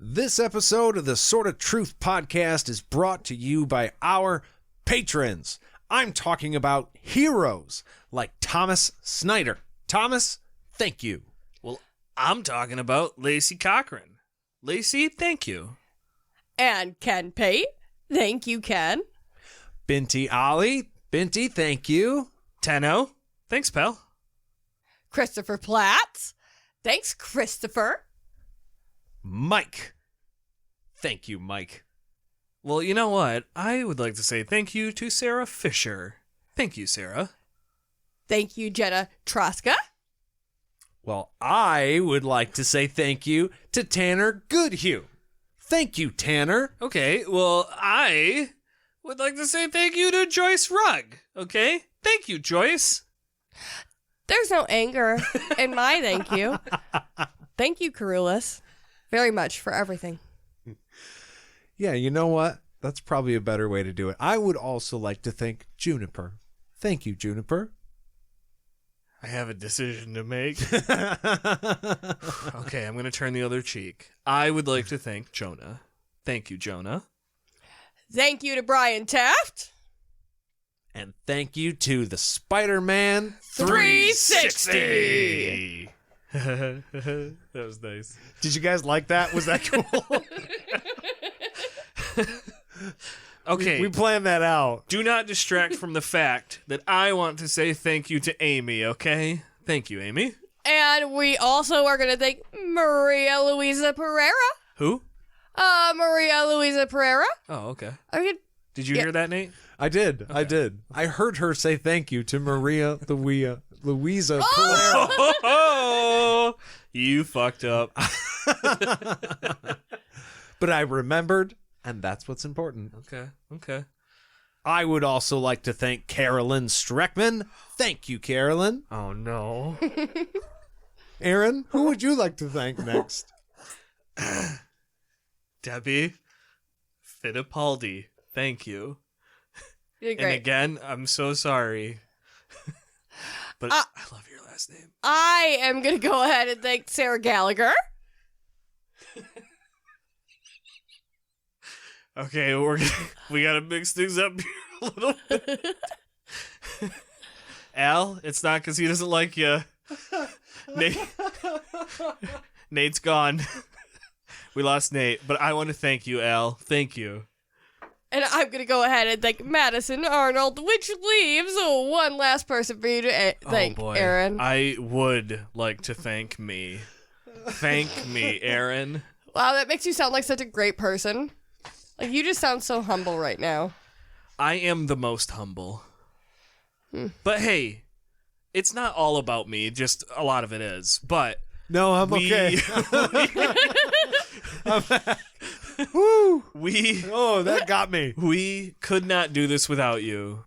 This episode of the Sort of Truth podcast is brought to you by our patrons. I'm talking about heroes like Thomas Snyder. Thomas, thank you. Well, I'm talking about Lacey Cochran. Lacey, thank you. And Ken Pate. Thank you, Ken. Binti Ali. Binti, thank you. Tenno. Thanks, pal. Christopher Platts. Thanks, Christopher. Mike. Thank you, Mike. Well, you know what? I would like to say thank you to Sarah Fisher. Thank you, Sarah. Thank you, Jenna Troska. Well, I would like to say thank you to Tanner Goodhue. Thank you, Tanner. Okay, well, I would like to say thank you to Joyce Rugg. Okay? Thank you, Joyce. There's no anger in my thank you. Thank you, Carulus, very much for everything. Yeah, you know what? That's probably a better way to do it. I would also like to thank Juniper. Thank you, Juniper. I have a decision to make. Okay, I'm going to turn the other cheek. I would like to thank Jonah. Thank you, Jonah. Thank you to Brian Taft. And thank you to the Spider-Man 360. That was nice. Did you guys like that? Was that cool? Okay. We planned that out. Do not distract from the fact that I want to say thank you to Amy, okay? Thank you, Amy. And we also are going to thank Maria Luisa Pereira. Who? Maria Luisa Pereira. Oh, okay. Did you hear that, Nate? I did. Okay. I did. I heard her say thank you to Maria Luisa Pereira. Oh, you fucked up. But I remembered, and that's what's important. Okay. I would also like to thank Carolyn Streckman. Thank you, Carolyn. Oh, no. Aaron, who would you like to thank next? Debbie Fittipaldi. Thank you. You're great. And again, I'm so sorry. But I love your last name. I am going to go ahead and thank Sarah Gallagher. Okay, we gotta mix things up here a little bit. Al, it's not because he doesn't like you. Nate's gone. We lost Nate, but I want to thank you, Al. Thank you. And I'm going to go ahead and thank Madison Arnold, which leaves one last person for you to thank, Aaron. I would like to thank me. Thank me, Aaron. Wow, that makes you sound like such a great person. Like, you just sound so humble right now. I am the most humble. But hey, it's not all about me, just a lot of it is. But no, I'm okay. Woo! Oh, that got me. We could not do this without you.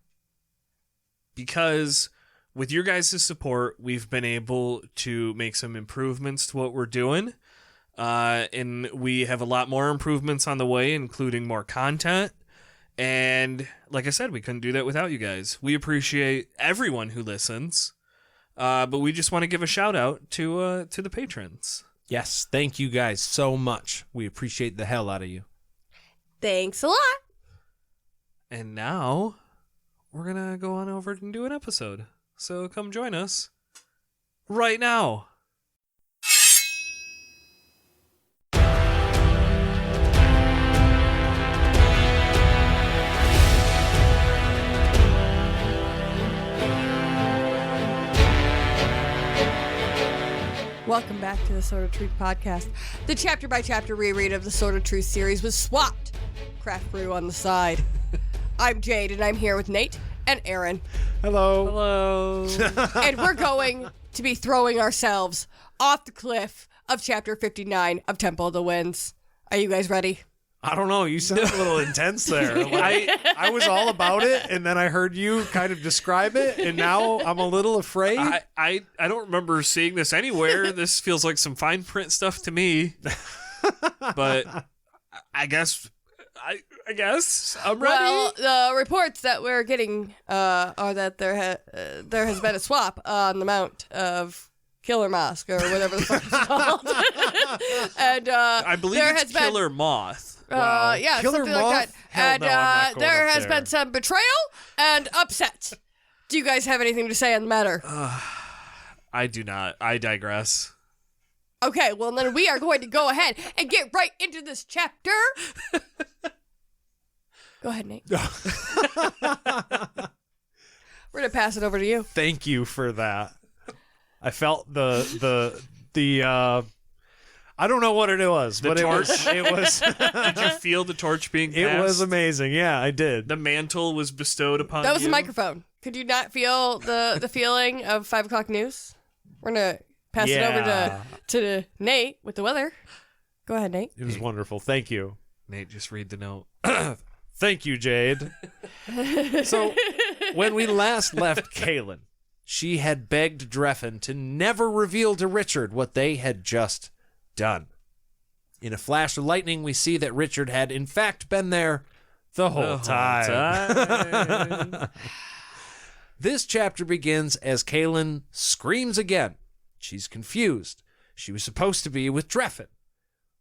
Because with your guys' support, we've been able to make some improvements to what we're doing. And we have a lot more improvements on the way, including more content. And like I said, we couldn't do that without you guys. We appreciate everyone who listens. But we just want to give a shout out to the patrons. Yes, thank you guys so much. We appreciate the hell out of you. Thanks a lot. And now we're going to go on over and do an episode. So come join us right now. Welcome back to the Sort of Truth podcast. The chapter-by-chapter reread of the Sort of Truth series was swapped. Craft brew on the side. I'm Jade, and I'm here with Nate and Aaron. Hello. And we're going to be throwing ourselves off the cliff of chapter 59 of Temple of the Winds. Are you guys ready? I don't know. You sound a little intense there. I was all about it, and then I heard you kind of describe it, and now I'm a little afraid. I don't remember seeing this anywhere. This feels like some fine print stuff to me. But I guess I'm ready. Well, the reports that we're getting are that there has been a swap on the Mount of Killer Mosque or whatever the fuck it's called. And I believe there it's has been, Killer Moth. yeah, Killer something Moth? like that. Hell And no, I'm not going there up has there. been some betrayal and upset. Do you guys have anything to say on the matter? I do not. I digress. Okay, well then we are going to go ahead and get right into this chapter. Go ahead, Nate. We're gonna pass it over to you. Thank you for that. I felt the I don't know what it was, but torch? it was Did you feel the torch being passed? it was amazing. Yeah, I did. The mantle was bestowed upon That was you. the microphone. Could you not feel the feeling of 5 o'clock news? We're gonna pass it over to Nate with the weather. Go ahead, Nate. It was wonderful. Thank you. Nate, just read the note. Thank you, Jade. So, when we last left Kahlan, she had begged Drefan to never reveal to Richard what they had just done. In a flash of lightning, we see that Richard had in fact been there the whole time. This chapter begins as Kahlan screams again. She's confused. She was supposed to be with Drefan.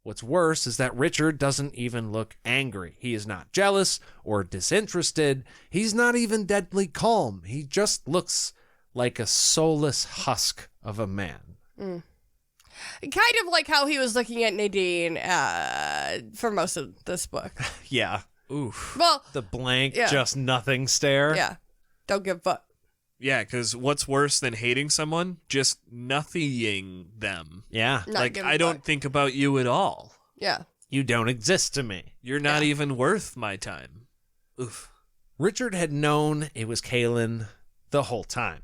What's worse is that Richard doesn't even look angry. He is not jealous or disinterested. He's not even deadly calm. He just looks like a soulless husk of a man. Kind of like how he was looking at Nadine for most of this book. Yeah. Oof. Well, The blank, Yeah. just nothing stare. yeah. Don't give a fuck. Yeah, because what's worse than hating someone? Just nothing them. Yeah. Not Like, give a I don't fuck. think about you at all. Yeah. You don't exist to me. You're not even worth my time. Oof. Richard had known it was Kahlan the whole time.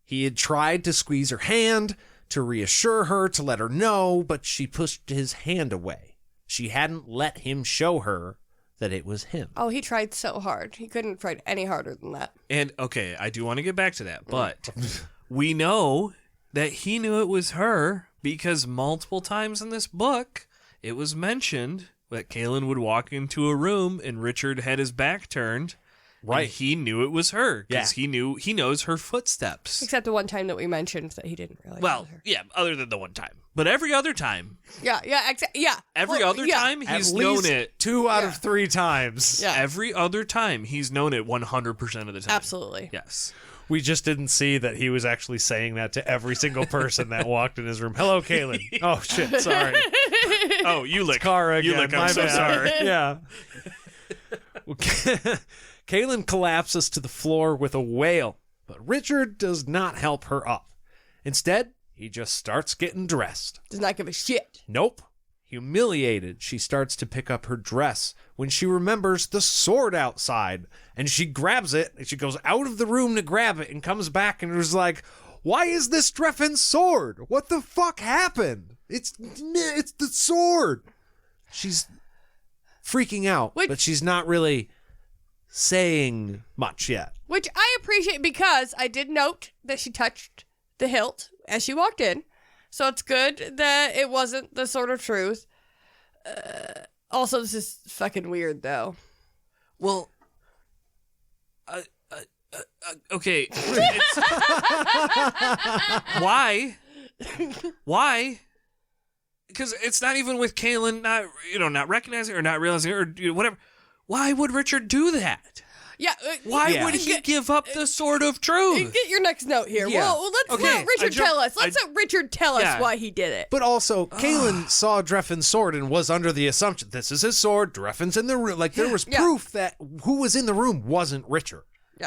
He had tried to squeeze her hand, to reassure her, to let her know, but she pushed his hand away. She hadn't let him show her that it was him. Oh, he tried so hard. He couldn't have tried any harder than that. And, okay, I do want to get back to that, but we know that he knew it was her because multiple times in this book, it was mentioned that Kahlan would walk into a room and Richard had his back turned. Right. And he knew it was her because Yeah. he knows her footsteps. Except the one time that we mentioned that he didn't realize it Well, was her. yeah, other than the one time. But every other time, Yeah. every Well, other yeah. time, At he's least known it. 2 out Yeah. of 3 times. Yeah. Every other time, he's known it 100% of the time. Absolutely. Yes. We just didn't see that he was actually saying that to every single person that walked in his room. Hello, Kahlan. Oh, shit. Sorry. Oh, you lick. Kara again. You lick. My I'm so bad. sorry. Yeah. Kahlan collapses to the floor with a wail, but Richard does not help her up. Instead, he just starts getting dressed. Does not give a shit. Nope. Humiliated, she starts to pick up her dress when she remembers the sword outside, and she grabs it, and she goes out of the room to grab it and comes back and is like, why is this Drefan's sword? What the fuck happened? It's the sword. She's freaking out, Which- but she's not really saying much yet. Which I appreciate because I did note that she touched the hilt as she walked in. So it's good that it wasn't the sword of truth. Also, this is fucking weird, though. Well, okay. It's- Why? Why? Because it's not even with Kahlan not recognizing or not realizing or whatever. Why would Richard do that? Yeah. Why Yeah. would he give up the sword of truth? Get your next note here. Yeah. Well, let's Okay, let Richard tell us. Let's I- let Richard tell us Yeah. why he did it. But also, Kahlan saw Drefan's sword and was under the assumption, this is his sword, Drefan's in the room. Like, there was Yeah. proof that who was in the room wasn't Richard.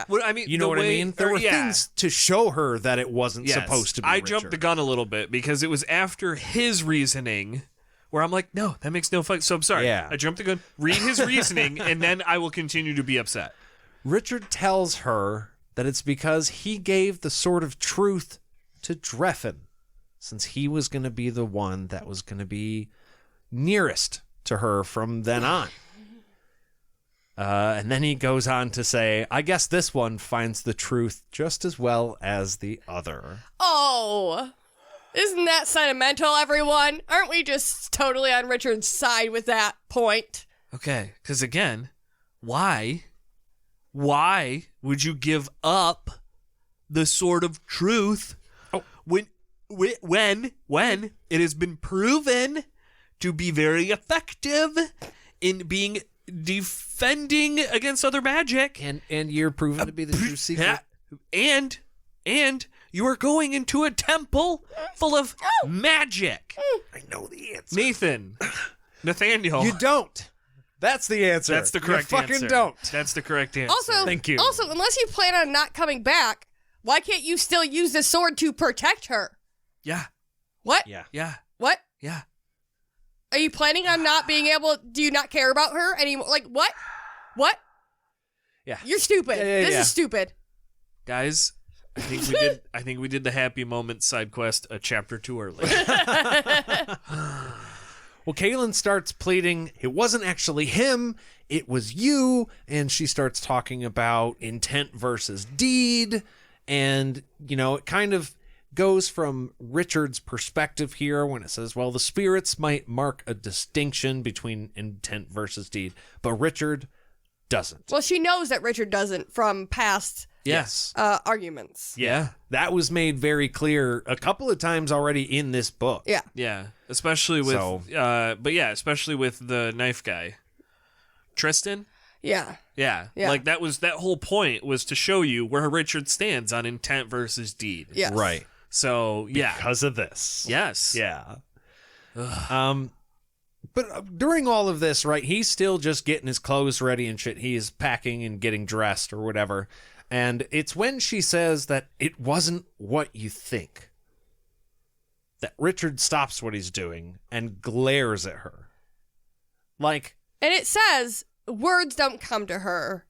What I mean, You know the what I way- mean? There or- were yeah. things to show her that it wasn't Yes. supposed to be I Richard. jumped the gun a little bit because it was after his reasoning where I'm like, no, that makes no fuck. So I'm sorry. Yeah. I jumped the gun. Read his reasoning, and then I will continue to be upset. Richard tells her that it's because he gave the sword of truth to Drefan, since he was going to be the one that was going to be nearest to her from then on. And then he goes on to say, I guess this one finds the truth just as well as the other. Oh, isn't that sentimental, everyone? Aren't we just totally on Richard's side with that point? Okay, because again, why would you give up the sword of truth when when it has been proven to be very effective in being defending against other magic. And you're proven to be the true secret. And you are going into a temple full of magic. I know the answer. Nathaniel. You don't. That's the answer. That's the correct you answer. fucking don't. That's the correct answer. Also, Thank you. Also, unless you plan on not coming back, why can't you still use the sword to protect her? Yeah. What? Yeah. What? Yeah. Are you planning on not being able? Do you not care about her anymore? Like what? What? Yeah. You're stupid. This is stupid. Guys, I think we did the happy moment side quest a chapter too early. Well, Kahlan starts pleading, it wasn't actually him, it was you, and she starts talking about intent versus deed, and, it kind of goes from Richard's perspective here when it says, well, the spirits might mark a distinction between intent versus deed, but Richard doesn't. Well, she knows that Richard doesn't from past Yes. arguments. Yeah. That was made very clear a couple of times already in this book. Yeah. Yeah, especially with especially with the knife guy. Tristan? Yeah. Yeah. Like that whole point was to show you where Richard stands on intent versus deed. Yes. Right. So, yeah. Because of this. Yes. Yeah. But during all of this, right, he's still just getting his clothes ready and shit. He is packing and getting dressed or whatever. And it's when she says that it wasn't what you think that Richard stops what he's doing and glares at her. Like, and it says words don't come to her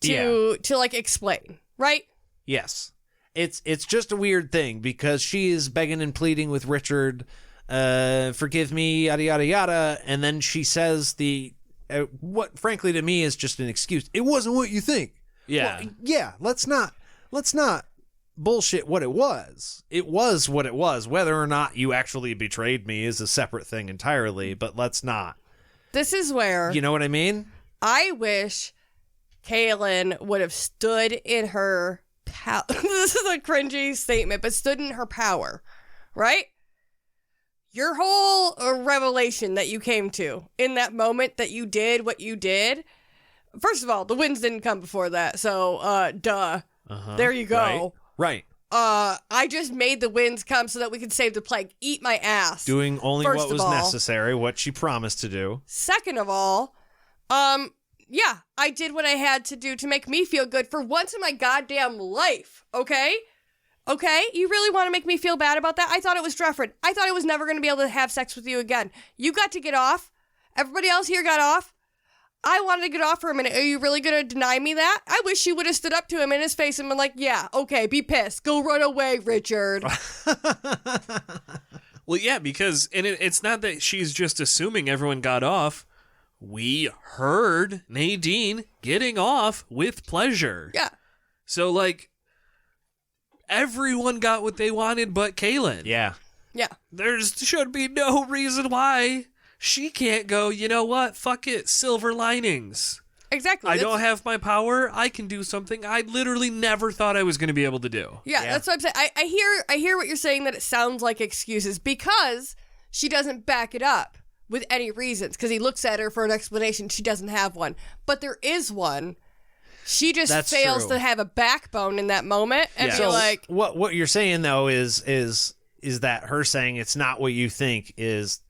to explain, right? Yes. It's just a weird thing because she is begging and pleading with Richard, forgive me, yada, yada, yada. And then she says what frankly to me is just an excuse. It wasn't what you think. Yeah. Well, yeah. Let's not bullshit what it was. It was what it was. Whether or not you actually betrayed me is a separate thing entirely, but let's not. This is where... You know what I mean? I wish Kahlan would have stood in her power. This is a cringy statement, but stood in her power, right? Your whole revelation that you came to in that moment that you did what you did. First of all, the winds didn't come before that, so duh. There you go. Right. I just made the winds come so that we could save the plague. Eat my ass. Doing only First what of was all. necessary, what she promised to do. Second of all, yeah, I did what I had to do to make me feel good for once in my goddamn life, okay? Okay? You really want to make me feel bad about that? I thought it was Drefan. I thought I was never going to be able to have sex with you again. You got to get off. Everybody else here got off. I wanted to get off for a minute. Are you really going to deny me that? I wish you would have stood up to him in his face and been like, yeah, okay, be pissed. Go run away, Richard. Well, yeah, because it's not that she's just assuming everyone got off. We heard Nadine getting off with pleasure. Yeah. So, like, everyone got what they wanted but Kahlan. Yeah. Yeah. There should be no reason why she can't go, you know what? Fuck it. Silver linings. Exactly. I don't have my power. I can do something I literally never thought I was going to be able to do. Yeah, that's what I'm saying. I hear what you're saying, that it sounds like excuses because she doesn't back it up with any reasons, because he looks at her for an explanation. She doesn't have one. But there is one. She just fails to have a backbone in that moment and be like... What you're saying, though, is that her saying it's not what you think is...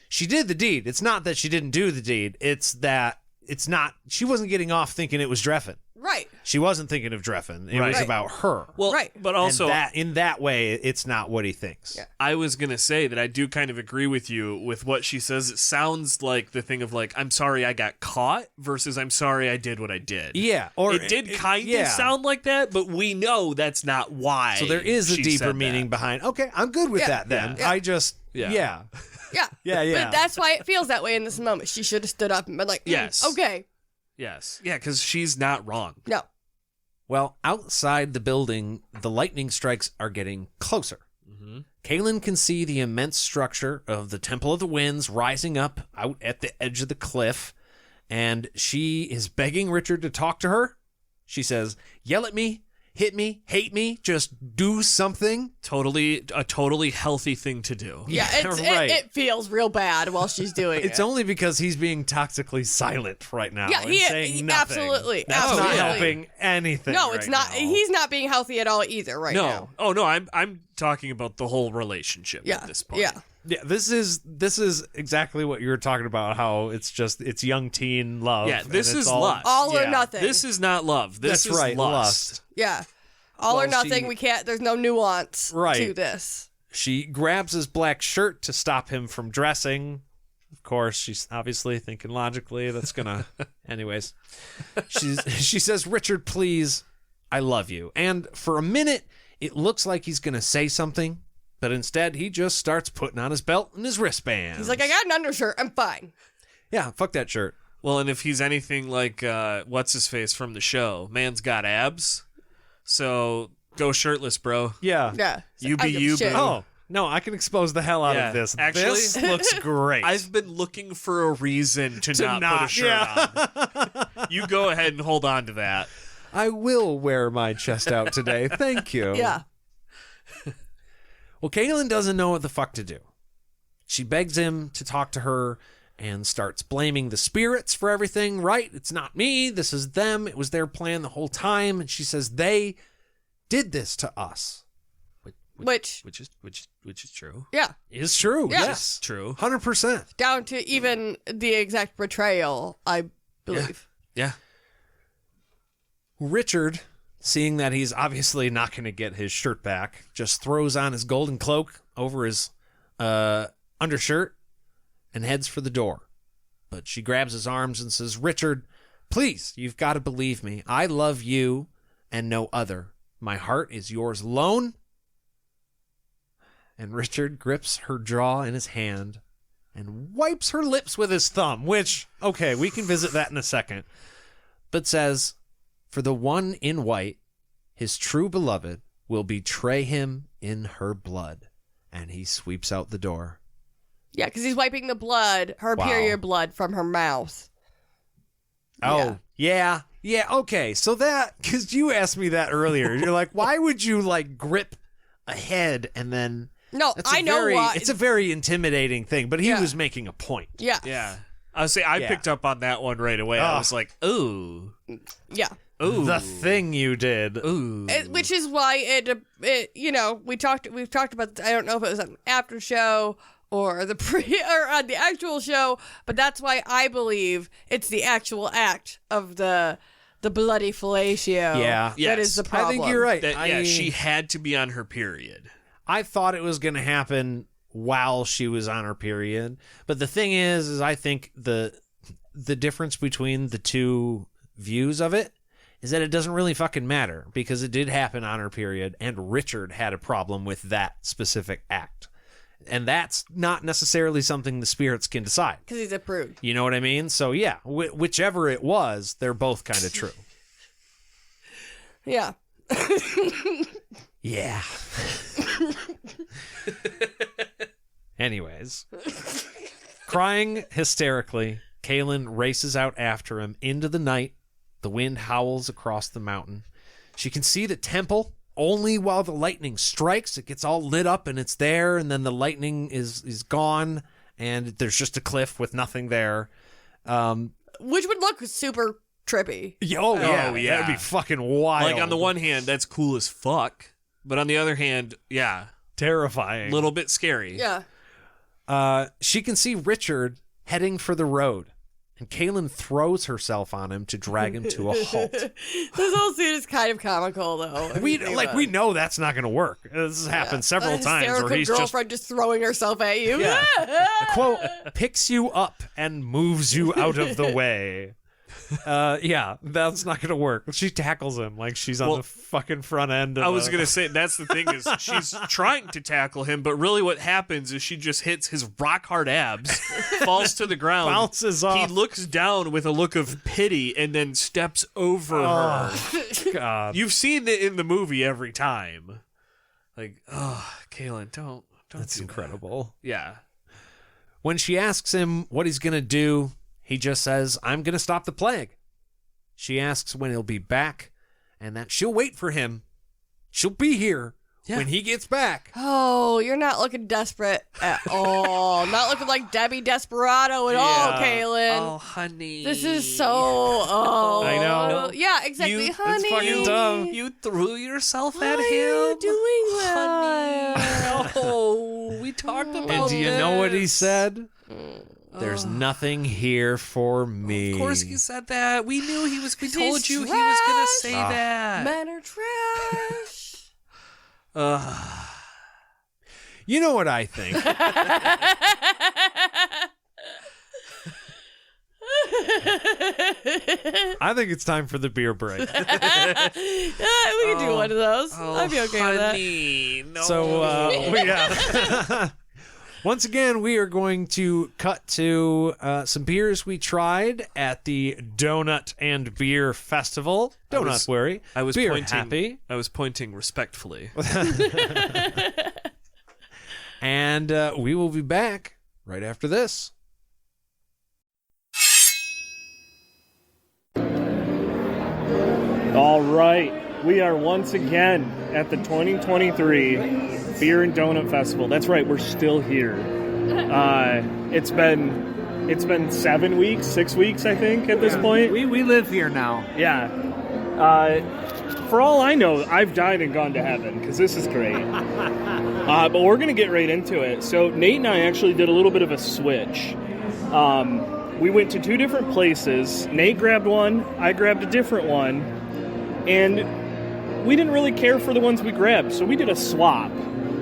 She did the deed. It's not that she didn't do the deed. It's that it's not... She wasn't getting off thinking it was Drefan. Right. She wasn't thinking of Drefan. It was about her. Well, right. But also... And in that way, it's not what he thinks. Yeah. I was going to say that I do kind of agree with you with what she says. It sounds like the thing of like, I'm sorry I got caught versus I'm sorry I did what I did. Yeah. Or it did kind of sound like that, but we know that's not why. So there is a she deeper said meaning that. behind, okay, I'm good with that then. Yeah. I just, Yeah. Yeah. Yeah. But that's why it feels that way in this moment. She should have stood up and been like, Yes. okay. Yes. Yeah, because she's not wrong. No. Well, outside the building, the lightning strikes are getting closer. Mm-hmm. Kahlan can see the immense structure of the Temple of the Winds rising up out at the edge of the cliff, and she is begging Richard to talk to her. She says, yell at me, hit me, hate me, just do something. A totally healthy thing to do. Yeah, right. it feels real bad while she's doing it. It's only because he's being toxically silent right now. Yeah, and he saying nothing. absolutely. That's not absolutely. helping anything. No, it's right not. now. He's not being healthy at all either right No. now. Oh no, I'm talking about the whole relationship Yeah, at this point. yeah. Yeah, this is exactly what you were talking about. How it's young teen love. Yeah, this and it's is lust. All or yeah. nothing. This is not love. This That's is right, lust. Yeah. All Well, or nothing. she- We can't. There's no nuance Right. to this. She grabs his black shirt to stop him from dressing. Of course, she's obviously thinking logically. That's gonna. Anyways, she says, "Richard, please, I love you." And for a minute, it looks like he's gonna say something, but instead, he just starts putting on his belt and his wristband. He's like, I got an undershirt. I'm fine. Yeah, fuck that shirt. Well, and if he's anything like what's his face from the show, man's got abs. So go shirtless, bro. Yeah. Yeah. You I be give a you, shit. boo. Oh no, I can expose the hell out Yeah, of this. actually- This looks great. I've been looking for a reason to not put a shirt yeah. on. You go ahead and hold on to that. I will wear my chest out today. Thank you. Yeah. Well, Kahlan doesn't know what the fuck to do. She begs him to talk to her and starts blaming the spirits for everything. Right? It's not me. This is them. It was their plan the whole time. And she says they did this to us. Which Which is true. yeah, Is true. Yeah. Yes. True. 100%. down to even the exact betrayal, I believe. Yeah. Richard, seeing that he's obviously not going to get his shirt back, just throws on his golden cloak over his undershirt and heads for the door. But she grabs his arms and says, "Richard, please, you've got to believe me. I love you and no other. My heart is yours alone." And Richard grips her jaw in his hand and wipes her lips with his thumb, which, okay, we can visit that in a second, but says, "For the one in white, his true beloved, will betray him in her blood." And he sweeps out the door. Yeah, because he's wiping the blood, her Wow. period blood, from her mouth. Oh, yeah. Yeah, okay. So that, because you asked me that earlier. You're like, why would you, like, grip a head and then... No, That's I know very, why. It's a very intimidating thing, but he Yeah. was making a point. Yeah. Yeah. I say I Yeah. picked up on that one right away. I Oh. was like, ooh. Yeah. Ooh. The thing you did. Ooh. Which is why it we've talked about, I don't know if it was an after show or the or on the actual show, but that's why I believe it's the actual act of the bloody fellatio. Yeah. That Yes. is the problem. I think you're right. That, she had to be on her period. I thought it was going to happen while she was on her period. But the thing is I think the difference between the two views of it is that it doesn't really fucking matter because it did happen on her period and Richard had a problem with that specific act. And that's not necessarily something the spirits can decide. Because he's a prude. You know what I mean? So yeah, whichever it was, they're both kind of true. Yeah. Yeah. Anyways, crying hysterically, Kahlan races out after him into the night. The wind howls across the mountain. She can see the temple only while the lightning strikes. It gets all lit up and it's there, and then the lightning is gone, and there's just a cliff with nothing there. Which would look super trippy. Oh, yeah. yeah. That'd be fucking wild. Like, on the one hand, that's cool as fuck. But on the other hand, yeah, terrifying. a little bit scary. Yeah. She can see Richard heading for the road, and Kahlan throws herself on him to drag him to a halt. This whole scene is kind of comical, though. if We you think about it. know that's not going to work. This has happened several A times where hysterical he's just girlfriend just throwing herself at you. Yeah. quote picks you up and moves you out of the way. Yeah, that's not going to work. She tackles him like she's on Well, the fucking front end. Of I was gonna say that's the thing is she's trying to tackle him, but really what happens is she just hits his rock hard abs, falls to the ground, Bounces off. He looks down with a look of pity and then steps over her. God. You've seen it in the movie every time. Like, oh, Kahlan, don't. That's do that. incredible. Yeah. When she asks him what he's going to do, he just says, "I'm going to stop the plague." She asks when he'll be back, and that she'll wait for him. She'll be here when he gets back. Oh, you're not looking desperate at all. Not looking like Debbie Desperado at all, Kahlan. Oh, honey. This is so... Oh. I know. Yeah, exactly. Honey. It's fucking dumb. You threw yourself Why at him. are you doing that? Honey. No, we talked about And do you know what he this. said? There's nothing here for me. Of course he said that. We knew he was. We He's told you he was going to say trash. that. Men are trash. You know what I think? I think it's time for the beer break. We can do one of those. I'd be okay with that. Honey, no. So, once again, we are going to cut to some beers we tried at the Donut and Beer Festival. Donut worry. I was beer pointing. happy. I was pointing respectfully. And we will be back right after this. All right, we are once again at the 2023 Beer and Donut Festival. That's right, we're still here. It's been 7 weeks, 6 weeks, I think, at this point. We live here now. Yeah. For all I know, I've died and gone to heaven because this is great. But we're gonna get right into it. So Nate and I actually did a little bit of a switch. We went to 2 different places. Nate grabbed one, I grabbed a different one. And we didn't really care for the ones we grabbed, so we did a swap.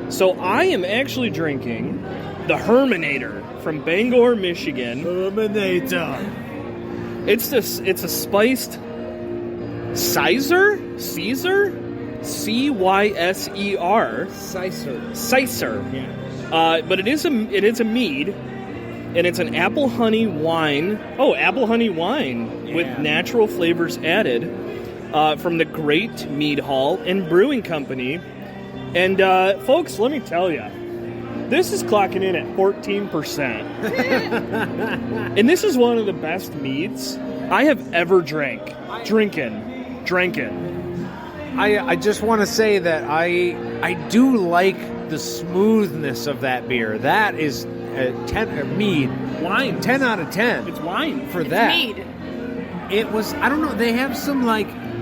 So I am actually drinking the Herminator from Bangor, Michigan. Herminator. It's a spiced Caesar? Cyser? C-Y-S-E-R. Cicer. Yeah. But it is a mead, and it's an apple honey wine. Oh, apple honey wine with natural flavors added. From the Great Mead Hall and Brewing Company. And, folks, let me tell you, this is clocking in at 14%. And this is one of the best meads I have ever drank. Drinking. I just want to say that I do like the smoothness of that beer. That is a mead. Wine. 10 out of 10. It's wine. For that. Mead. It was, I don't know, they have some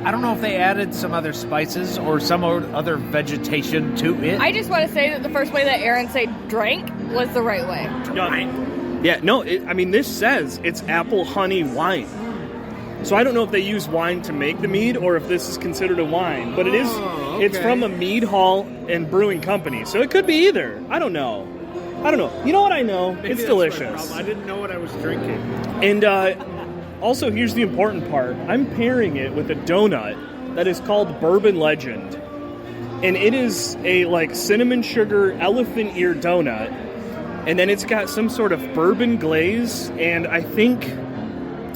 I don't know if they added some other spices or some other vegetation to it. I just want to say that the first way that Aaron said drank was the right way. Yeah, no, this says it's apple honey wine. So I don't know if they use wine to make the mead or if this is considered a wine. But it is, It's from a mead hall and brewing company. So it could be either. I don't know. You know what I know? Maybe it's that's delicious. I didn't know what I was drinking. And also, here's the important part. I'm pairing it with a donut that is called Bourbon Legend. And it is a, cinnamon sugar elephant ear donut. And then it's got some sort of bourbon glaze and I think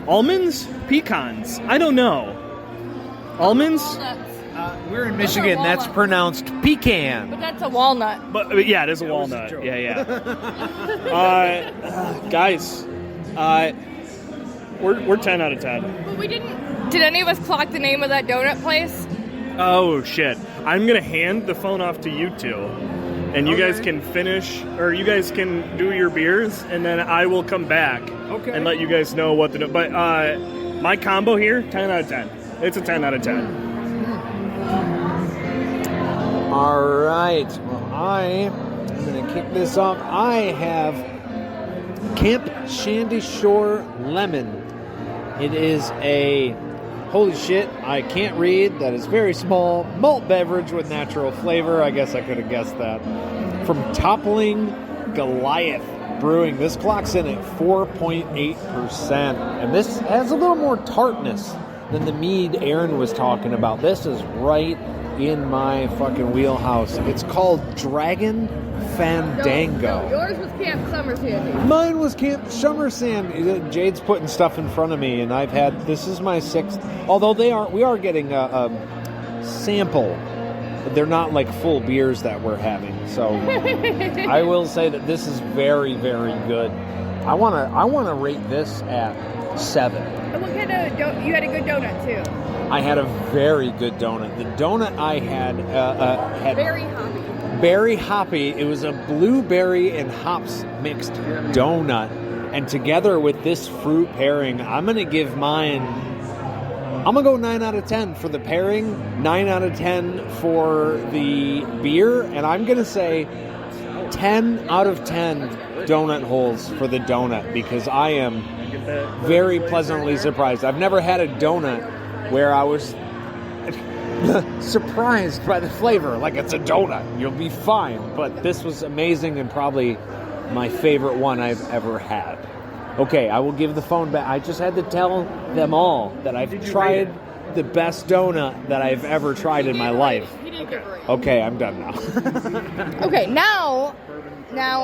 almonds? Pecans? I don't know. Almonds? We're in Michigan. That's pronounced pecan. But that's a walnut. But yeah, it is a walnut. Yeah. Guys, we're 10 out of 10. But we didn't... Did any of us clock the name of that donut place? Oh, shit. I'm going to hand the phone off to you two. And you guys can finish, or you guys can do your beers, and then I will come back and let you guys know what to do. But my combo here, 10 out of 10. It's a 10 out of 10. All right. Well, I'm going to kick this off. I have Camp Shandy Shore Lemon. It is a, holy shit, I can't read. That is very small malt beverage with natural flavor. I guess I could have guessed that. From Toppling Goliath Brewing. This clocks in at 4.8%. And this has a little more tartness than the mead Aaron was talking about. This is right in my fucking wheelhouse. It's called Dragon Fandango. Yours was Camp Summer Sandy. Mine was Camp Summer Sandy. Jade's putting stuff in front of me, and this is my 6th. Although we are getting a sample. They're not like full beers that we're having. So I will say that this is very, very good. I wanna rate this at 7. And what kind of you had a good donut too? I had a very good donut. The donut I had Very hoppy. berry hoppy. It was a blueberry and hops mixed donut. And together with this fruit pairing, I'm going to give mine, I'm going to go 9 out of 10 for the pairing, 9 out of 10 for the beer, and I'm going to say 10 out of 10 donut holes for the donut because I am very pleasantly surprised. I've never had a donut where I was surprised by the flavor. Like, it's a donut. You'll be fine. But this was amazing and probably my favorite one I've ever had. Okay, I will give the phone back. I just had to tell them all that I've tried the best donut that I've ever tried in my life. Okay, I'm done now. Okay, now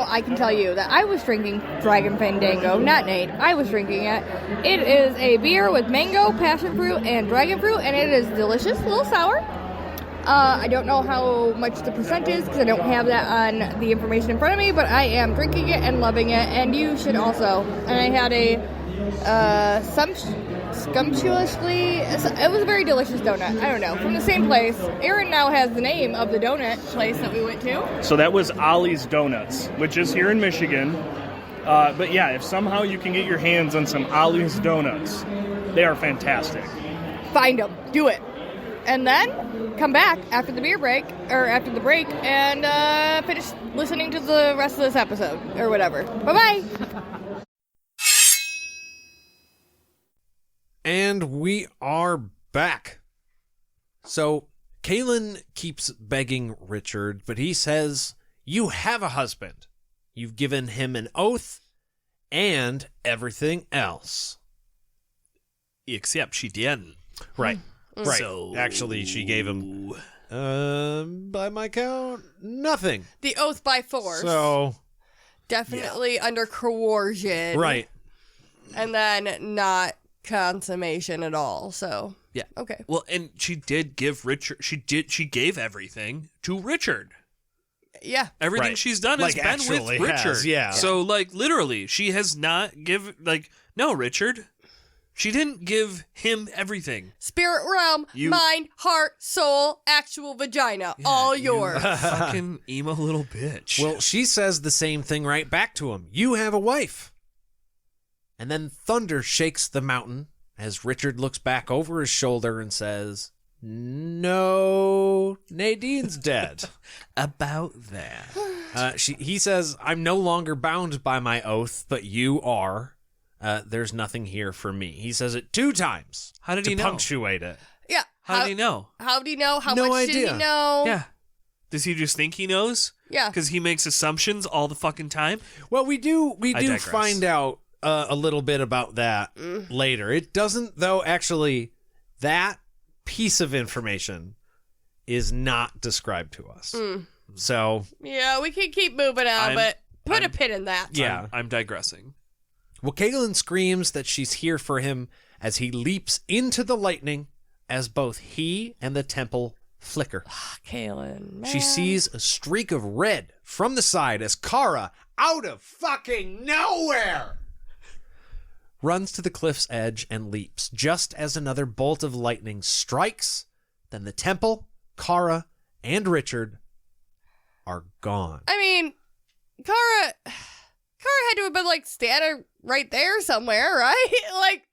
I can tell you that I was drinking Dragon Fandango, not Nate. I was drinking it. It is a beer with mango, passion fruit, and dragon fruit, and it is delicious, a little sour. I don't know how much the percent is because I don't have that on the information in front of me, but I am drinking it and loving it, and you should also. And I had a scrumptiously, it was a very delicious donut. I don't know, from the same place. Aaron now has the name of the donut place that we went to. So that was Ollie's Donuts, which is here in Michigan. But yeah, if somehow you can get your hands on some Ollie's Donuts, they are fantastic. Find them, do it. And then come back after the break, and finish listening to the rest of this episode, or whatever. Bye-bye! And we are back. So, Kahlan keeps begging Richard, but he says, you have a husband. You've given him an oath and everything else. Except she didn't. Right. Right. So, actually, she gave him, by my count, nothing. The oath by force. So, definitely under coercion. right. And then not consummation at all. So, yeah. Okay. Well, and she did give Richard, she gave everything to Richard. Yeah. Everything Right. she's done Like, has been actually with Richard. has, yeah. So, like, literally, she has not no, Richard. She didn't give him everything. Spirit realm, mind, heart, soul, actual vagina, all yours. Fucking emo little bitch. Well, she says the same thing right back to him. You have a wife. And then thunder shakes the mountain as Richard looks back over his shoulder and says, no, Nadine's dead. About that. He says, I'm no longer bound by my oath, but you are. There's nothing here for me. He says it 2 times. How did he know? To punctuate it. Yeah. How did he know? How did he know? How No much idea. did he know? Yeah. Does he just think he knows? Yeah. Because he makes assumptions all the fucking time? Well, we do digress. find out a little bit about that later. It doesn't, though, actually, that piece of information is not described to us. So, Yeah, we can keep moving on, but put a pin in that. yeah. I'm digressing. Well, Kahlan screams that she's here for him as he leaps into the lightning as both he and the temple flicker. Kahlan, man. She sees a streak of red from the side as Kara, out of fucking nowhere, runs to the cliff's edge and leaps just as another bolt of lightning strikes. Then the temple, Kara, and Richard are gone. I mean, Kara had to have been, like, standing right there somewhere, right? Like,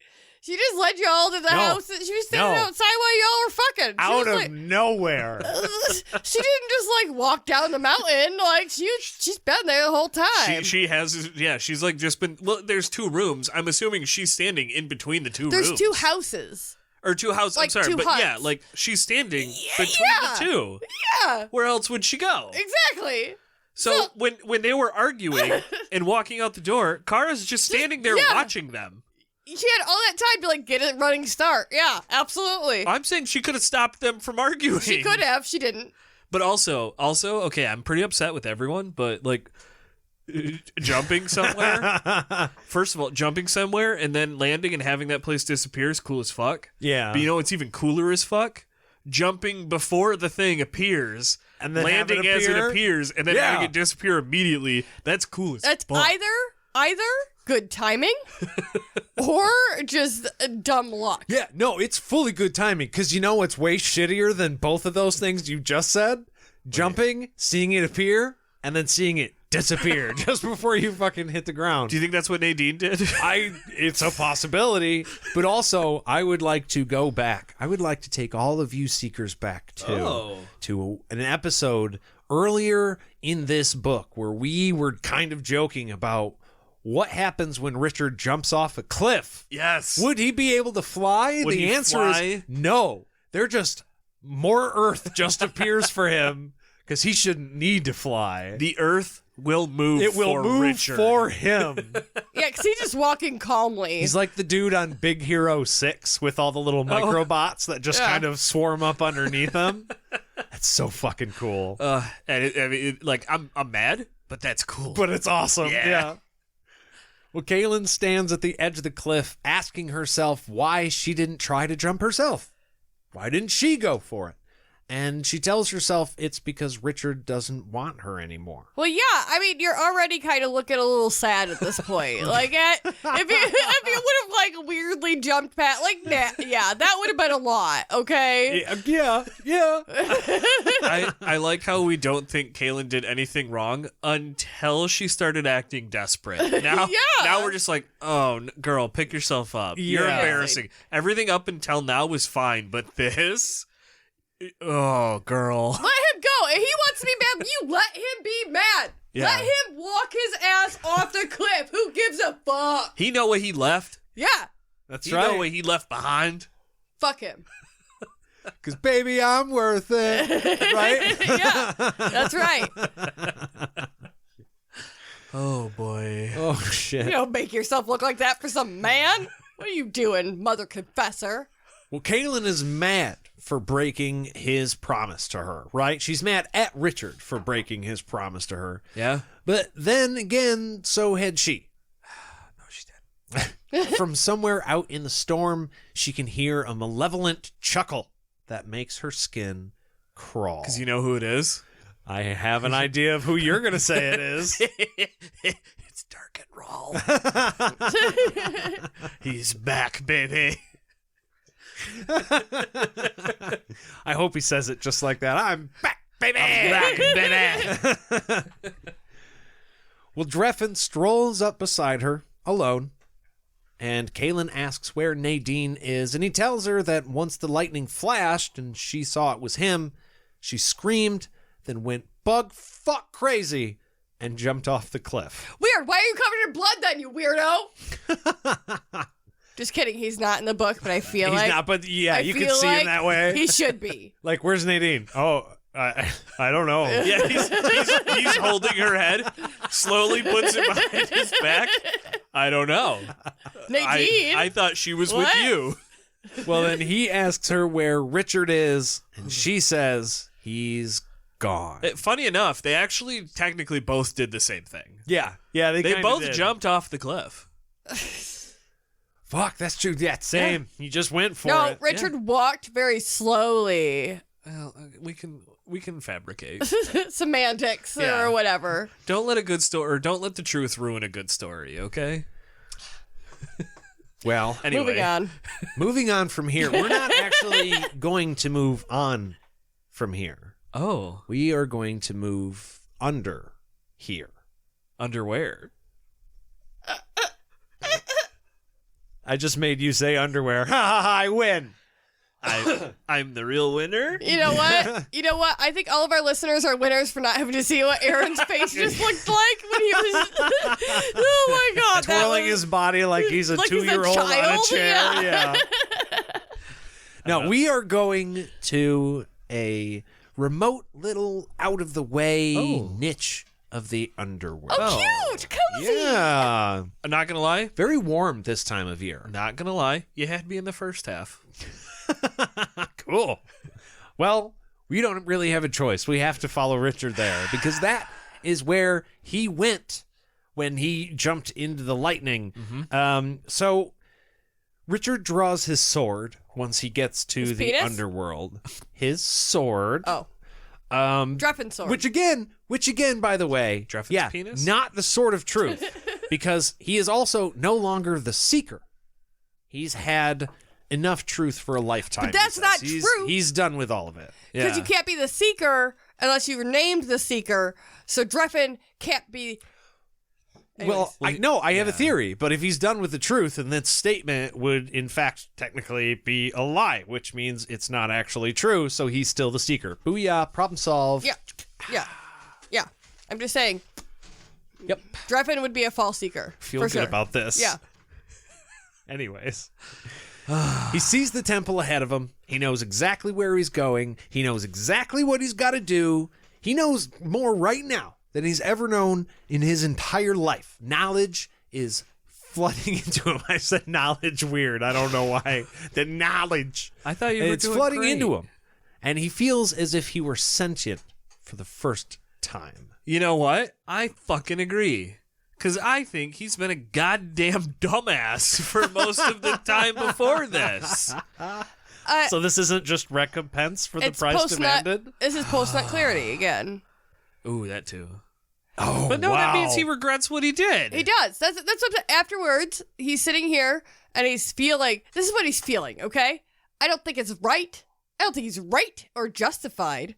she just led y'all to the house. She was standing outside while y'all were fucking. Out of nowhere. She didn't just, like, walk down the mountain. Like, she's been there the whole time. She has, yeah, she's like just been, well, there's 2 rooms. I'm assuming she's standing in between the 2 rooms. There's 2 houses. Or 2 houses, Like I'm sorry, 2 but huts. yeah, like she's standing between the 2. Yeah. Where else would she go? Exactly. So when they were arguing and walking out the door, Kara's just standing there watching them. She had all that time to, like, get a running start. Yeah, absolutely. I'm saying she could have stopped them from arguing. She could have. She didn't. But also, okay, I'm pretty upset with everyone, but, like, jumping somewhere. First of all, jumping somewhere and then landing and having that place disappear is cool as fuck. Yeah. But you know what's even cooler as fuck? Jumping before the thing appears, And then landing have it as it appear? appears, and then Yeah. having it disappear immediately. That's cool as That's fuck. either good timing or just dumb luck. Yeah, no, it's fully good timing because you know what's way shittier than both of those things you just said? Jumping, seeing it appear, and then seeing it disappear just before you fucking hit the ground. Do you think that's what Nadine did? It's a possibility, but also I would like to go back. I would like to take all of you seekers back to an episode earlier in this book where we were kind of joking about what happens when Richard jumps off a cliff. Yes. Would he be able to fly? Would the he answer fly? is no. They're just more earth just appears for him because he shouldn't need to fly. The earth will move. It will for move Richard. for him. Yeah, because he's just walking calmly. He's like the dude on Big Hero 6 with all the little microbots that just kind of swarm up underneath him. That's so fucking cool. I'm mad, but that's cool. But it's awesome. Yeah. Yeah. Well, Kahlan stands at the edge of the cliff asking herself why she didn't try to jump herself. Why didn't she go for it? And she tells herself it's because Richard doesn't want her anymore. Well, yeah, I mean, you're already kind of looking a little sad at this point. Like, if you would have, like, weirdly jumped past, like, yeah, that would have been a lot, okay? Yeah. I like how we don't think Kahlan did anything wrong until she started acting desperate. Now we're just like, oh, girl, pick yourself up. You're Yeah. embarrassing. Everything up until now was fine, but this... Oh, girl. Let him go. If he wants to be mad, you let him be mad. Yeah. Let him walk his ass off the cliff. Who gives a fuck? He know what he left. Yeah, That's He know what he left behind. fuck him. Because, baby, I'm worth it. Right? Yeah, that's right. Oh, boy. Oh, shit. You don't make yourself look like that for some man. What are you doing, mother confessor? Well, Kahlan is mad for breaking his promise to her, right? She's mad at Richard for breaking his promise to her. Yeah? But then again, so had she. No, she's dead. From somewhere out in the storm, she can hear a malevolent chuckle that makes her skin crawl. Because you know who it is? I have an idea of who you're going to say it is. It's Dark and Rahl. He's back, baby. I hope he says it just like that. I'm back, baby! Back, baby. Well, Drefan strolls up beside her, alone, and Kahlan asks where Nadine is, and he tells her that once the lightning flashed and she saw it was him, she screamed, then went bug fuck crazy and jumped off the cliff. Weird. Why are you covered in blood then, you weirdo? Just kidding. He's not in the book, but I feel He's like... not, but yeah, I you can feel see like him that way. He should be. Like, where's Nadine? Oh, I don't know. Yeah, he's holding her head, slowly puts it behind his back. I don't know. Nadine? I thought she was What? with you. Well, then he asks her where Richard is, and she says he's gone. Funny enough, they actually technically both did the same thing. Yeah, They kinda both did. jumped off the cliff. Fuck, that's true. Yeah, same. He just went for No, it. Richard walked very slowly. Well, we can fabricate. Semantics Yeah. or whatever. Don't let a good story, or don't let the truth ruin a good story. Okay. Well, Anyway, Moving on. moving on from here. We're not actually going to move on from here. Oh, We are going to move under here. underwear. I just made you say underwear. Ha ha ha, I win. I'm the real winner. You know what? I think all of our listeners are winners for not having to see what Aaron's face just looked like when he was... Oh my God. that Twirling was- his body like he's a like he's a 2-year-old on a child? chair. Yeah. Yeah. No, we are going to a remote little out of the way niche of the underworld. Oh, cute. Cozy. Yeah. I'm not gonna lie. Very warm this time of year. Not gonna lie. You had me in the first half. Cool. Well, we don't really have a choice. We have to follow Richard there because that is where he went when he jumped into the lightning. So Richard draws his sword once he gets to His the penis? underworld. His sword. Oh. Um, Drefan sword. which again, by the way, Drefen's yeah, penis? not the sword of truth. because he is also no longer the seeker. He's had enough truth for a lifetime. But that's not true. He's done with all of it. Because you can't be the seeker unless you're named the seeker. So Drefan can't be. Anyways. Well, I have a theory, but if he's done with the truth, then that statement would, in fact, technically be a lie, which means it's not actually true, so he's still the seeker. Booyah, problem solved. Yeah. I'm just saying. Yep. Drefan would be a false seeker. Feel for good sure. about this. Yeah. Anyways. He sees the temple ahead of him. He knows exactly where he's going. He knows exactly what he's got to do. He knows more right now than he's ever known in his entire life. Knowledge is flooding into him. I said knowledge weird. I don't know why. The knowledge. I thought you were It's doing flooding great. into him. And he feels as if he were sentient for the first time. You know what? I fucking agree. Because I think he's been a goddamn dumbass for most of the time before this. So this isn't just recompense for the It's price post-nut- demanded? This is post-nut clarity again. Ooh, that too. Oh, But no, wow. that means he regrets what he did. He does. That's what. Afterwards, he's sitting here and he's feeling. This is what he's feeling. Okay, I don't think it's right. I don't think he's right or justified.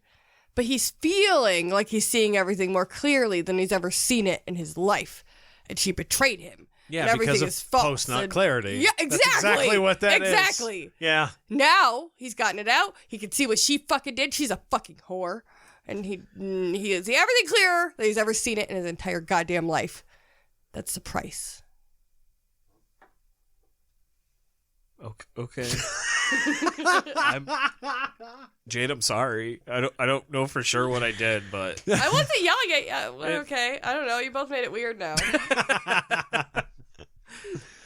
But he's feeling like he's seeing everything more clearly than he's ever seen it in his life. And she betrayed him. Yeah, and everything because of is false. post-nut and- clarity. Yeah, exactly. That's exactly what that is. Exactly. Yeah. Now he's gotten it out. He can see what she fucking did. She's a fucking whore. And he is everything clearer than he's ever seen it in his entire goddamn life. That's the price. Okay. Jade, I'm sorry. I don't know for sure what I did, but I wasn't yelling at you. Okay. I don't know. You both made it weird now.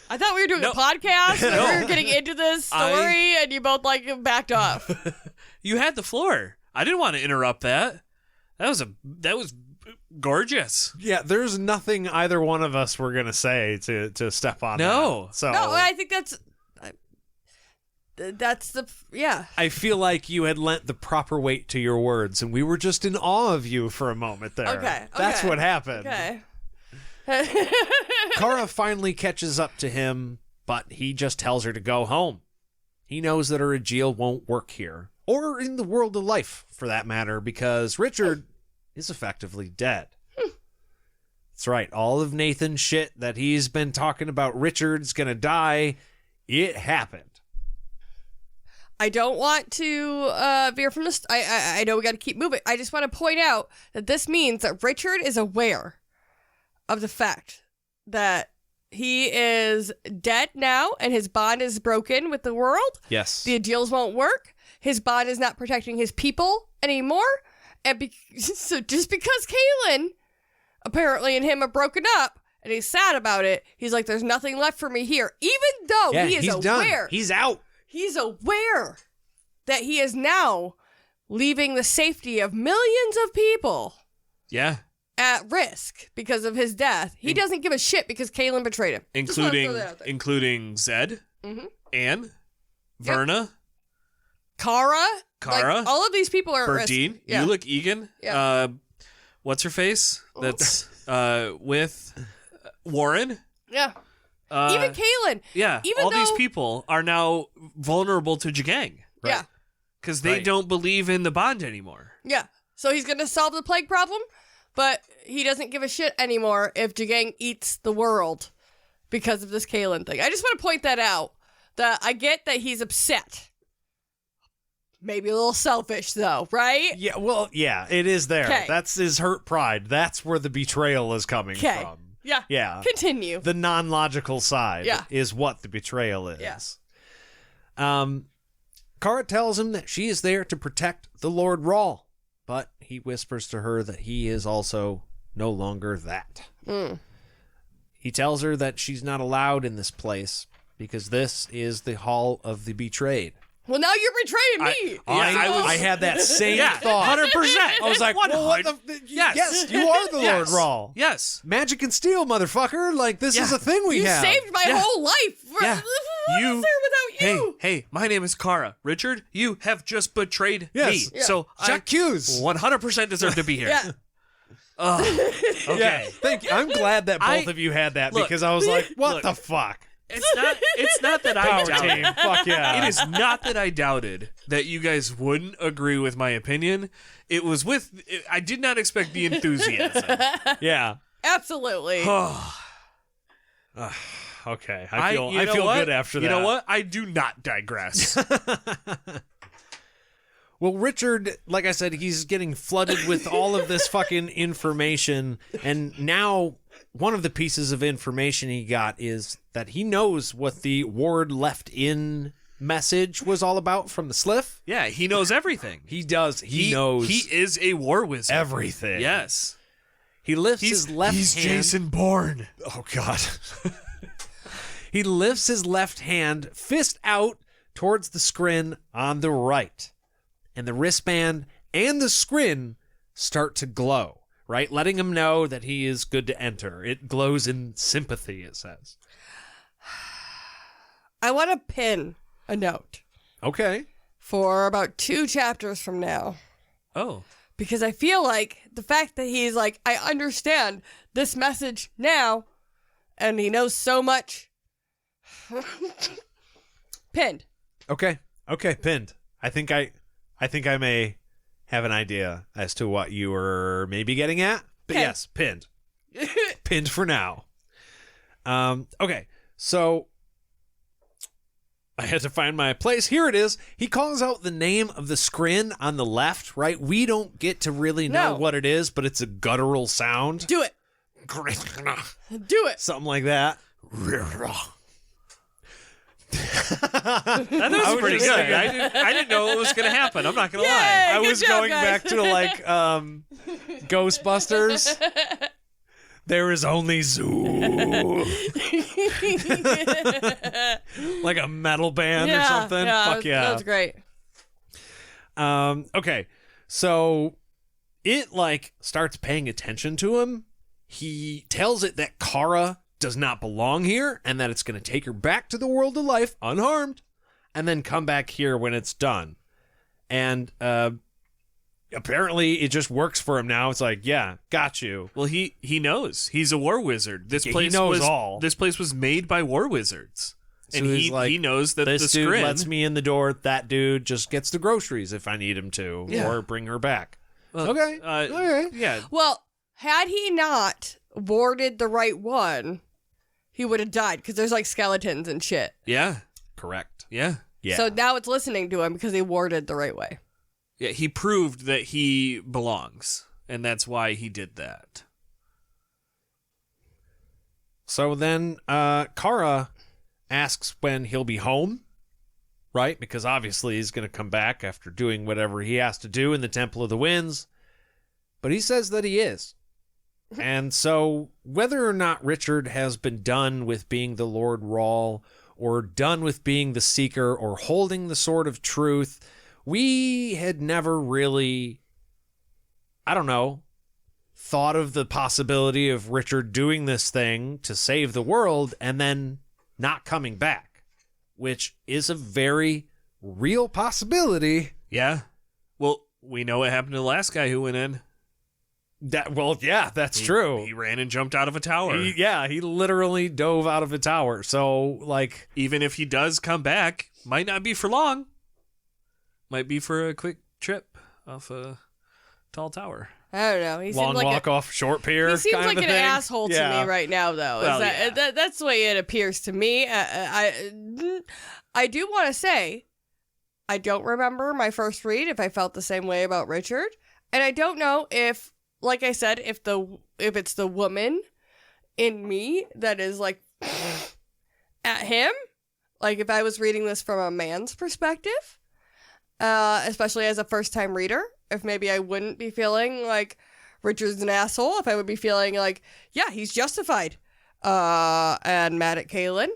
I thought we were doing a podcast and we were getting into this story and you both backed off. you had the floor. I didn't want to interrupt that. That was gorgeous. Yeah, there's nothing either one of us were going to say to step on No. that. So No, I think that's the, yeah. I feel like you had lent the proper weight to your words, and we were just in awe of you for a moment there. Okay. That's what happened. Okay. Kara finally catches up to him, but he just tells her to go home. He knows that her Aegil won't work here, or in the world of life, for that matter, because Richard is effectively dead. That's right. All of Nathan's shit that he's been talking about Richard's gonna die, it happened. I don't want to veer from this. I know we got to keep moving. I just want to point out that this means that Richard is aware of the fact that he is dead now and his bond is broken with the world. Yes. The Aegils won't work. His bond is not protecting his people anymore. And so just because Kahlan apparently and him are broken up and he's sad about it, he's like, there's nothing left for me here. Even though he is he's aware. done. He's out. He's aware that he is now leaving the safety of millions of people Yeah. at risk because of his death. He doesn't give a shit because Kahlan betrayed him. Just wanna throw that out there. Including Zed, Mhm. Anne, Verna, Kara, Kara, like, all of these people are at risk. Berdine, Yeah. Ulick, Egan, Yeah. what's her face? That's with Warren. Yeah. Even Kahlan. Yeah, Even all these though- people are now vulnerable to Jagang. Yeah. Because they Right. don't believe in the bond anymore. Yeah. So he's going to solve the plague problem, but he doesn't give a shit anymore if Jagang eats the world because of this Kahlan thing. I just want to point that out. That I get that he's upset. Maybe a little selfish, though, right? Yeah, well, yeah, it is there. 'Kay. That's his hurt pride. That's where the betrayal is coming Okay. from. Yeah. Yeah. Continue. The non-logical side Yeah. is what the betrayal is. Yeah. Kara tells him that she is there to protect the Lord Rahl, but he whispers to her that he is also no longer that. He tells her that she's not allowed in this place because this is the Hall of the Betrayed. Well, now you're betraying me. I had that same thought. 100%. I was like, well, what the... Yes, you are the Yes. Lord Rahl. Yes. Magic and steel, motherfucker. Like, this is Yeah. a thing we You have. saved my Yeah. whole life. Yeah. What You- is there without you? Hey, my name is Kara. Richard, you have just betrayed Yes. me. Yeah. So I J'accuse. 100% deserve to be here. Yeah. Okay. Yeah, thank you. I'm glad that both of you had that Look, because I was like, what look. the fuck? It's not that I Power doubted. team. Fuck yeah. It is not that I doubted that you guys wouldn't agree with my opinion. It was I did not expect the enthusiasm. Yeah. Absolutely. Okay. I feel good after that. You know what? I do not digress. Well, Richard, like I said, he's getting flooded with all of this fucking information. And now one of the pieces of information he got is that he knows what the ward left in message was all about from the Sliff. Yeah, he knows everything. He does. He knows. He is a war wizard. everything. Yes. He lifts his left He's hand. Jason Bourne. Oh, God. He lifts his left hand, fist out towards the screen on the right. And the wristband and the screen start to glow, right? Letting him know that he is good to enter. It glows in sympathy, it says. I want to pin a note Okay. for about 2 chapters from now. Oh. Because I feel like the fact that he's like, I understand this message now, and he knows so much. Pinned. Okay. Pinned. I think I may have an idea as to what you were maybe getting at. But Okay. yes, pinned. Pinned for now. Okay. So I had to find my place. Here it is. He calls out the name of the screen on the left, right? We don't get to really know No. what it is, but it's a guttural sound. Do it. Do it. Something like that. That was pretty just good. saying. I didn't know what was going to happen. I'm not going to Yay! lie. I good was job, going guys. back to like Ghostbusters. There is only Zoo. Like a metal band or something. Fuck yeah. That was great. Okay. So it like starts paying attention to him. He tells it that Kara does not belong here and that it's going to take her back to the world of life unharmed and then come back here when it's done. And apparently it just works for him now. It's like, yeah, got you. Well, he knows. He's a war wizard. This Yeah, he place knows was all. This place was made by war wizards. So And he's like, he knows that This the dude scrin lets me in the door. That dude just gets the groceries if I need him to, Yeah. or bring her back. Well, Okay. Okay. Yeah. Well, had he not warded the right one, he would have died because there's like skeletons and shit. Yeah. Correct. Yeah. Yeah. So now it's listening to him because he warded the right way. Yeah. He proved that he belongs, and that's why he did that. So then Kara asks when he'll be home, right? Because obviously he's going to come back after doing whatever he has to do in the Temple of the Winds. But he says that he is. And so whether or not Richard has been done with being the Lord Rahl or done with being the Seeker or holding the Sword of Truth, we had never really, I don't know, thought of the possibility of Richard doing this thing to save the world and then not coming back, which is a very real possibility. Yeah. Well, we know what happened to the last guy who went in. That's true. He ran and jumped out of a tower. He literally dove out of a tower. So, like, Even if he does come back, might not be for long. Might be for a quick trip off a tall tower. I don't know. He long seems like walk off short pier. he seems kind like of an a thing. asshole to Yeah. me right now, though. Well, That's the way it appears to me. I do want to say, I don't remember my first read if I felt the same way about Richard, and I don't know if, like I said, if it's the woman in me that is like at him, like if I was reading this from a man's perspective, especially as a first-time reader, if maybe I wouldn't be feeling like Richard's an asshole, if I would be feeling like, yeah, he's justified, and mad at Kahlan.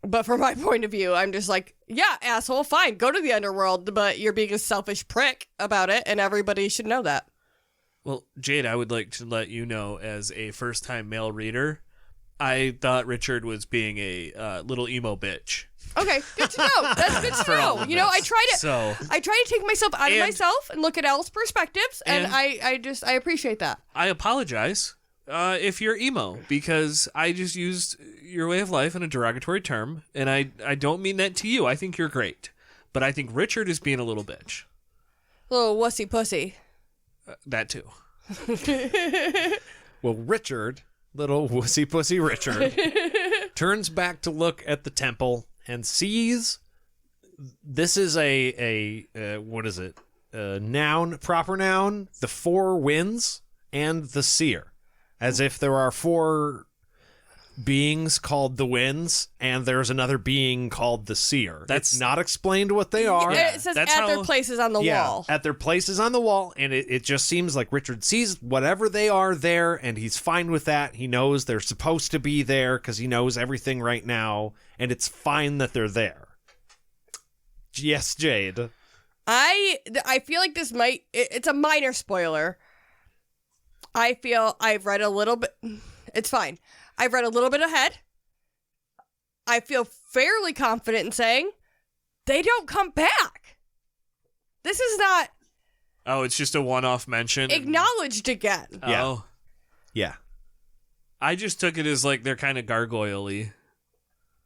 But from my point of view, I'm just like, yeah, asshole, fine, go to the underworld, but you're being a selfish prick about it, and everybody should know that. Well, Jade, I would like to let you know, as a first-time male reader, I thought Richard was being a little emo bitch. Okay, good to know. That's good to know. You know, I try to take myself out of myself and look at Al's perspectives, and I appreciate that. I apologize if you're emo, because I just used your way of life in a derogatory term, and I don't mean that to you. I think you're great, but I think Richard is being a little bitch. Little wussy pussy. That too. Well, Richard, little wussy pussy Richard, turns back to look at the temple and sees this is a what is it? A noun, proper noun, the four winds and the seer. As if there are four beings called the winds and there's another being called the seer. That's not explained what they are. It says at their places on the wall. At their places on the wall, and it just seems like Richard sees whatever they are there, and he's fine with that. He knows they're supposed to be there because he knows everything right now, and it's fine that they're there. Yes, Jade. I feel like this it's a minor spoiler. I feel I've read a little bit. It's fine. I've read a little bit ahead. I feel fairly confident in saying they don't come back. This is not. Oh, it's just a one-off mention. Acknowledged again. Oh. Yeah. I just took it as like they're kind of gargoyle-y.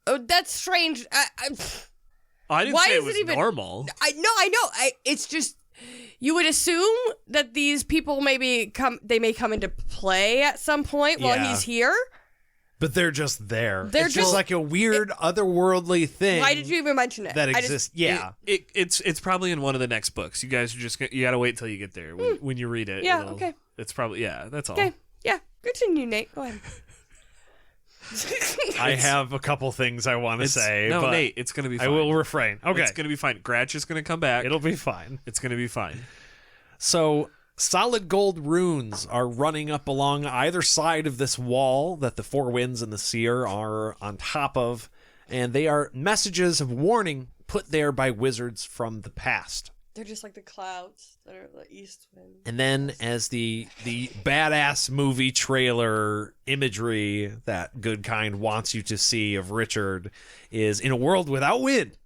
Oh, that's strange. I didn't say it was normal. I know. It's just you would assume that these people may come into play at some point while he's here. But they're just there. They're it's just like a weird otherworldly thing. Why did you even mention it? That exists. It's probably in one of the next books. You guys are you got to wait until you get there when you read it. Yeah. Okay. It's probably that's all. Okay. Yeah. Continue, Nate. Go ahead. I have a couple things I want to say. No, but Nate, it's going to be fine. I will refrain. Okay. It's going to be fine. Gratch is going to come back. It'll be fine. It's going to be fine. So, solid gold runes are running up along either side of this wall that the four winds and the seer are on top of, and they are messages of warning put there by wizards from the past. They're just like the clouds that are the east wind. And then as the badass movie trailer imagery that Good Kind wants you to see of Richard is in a world without wind,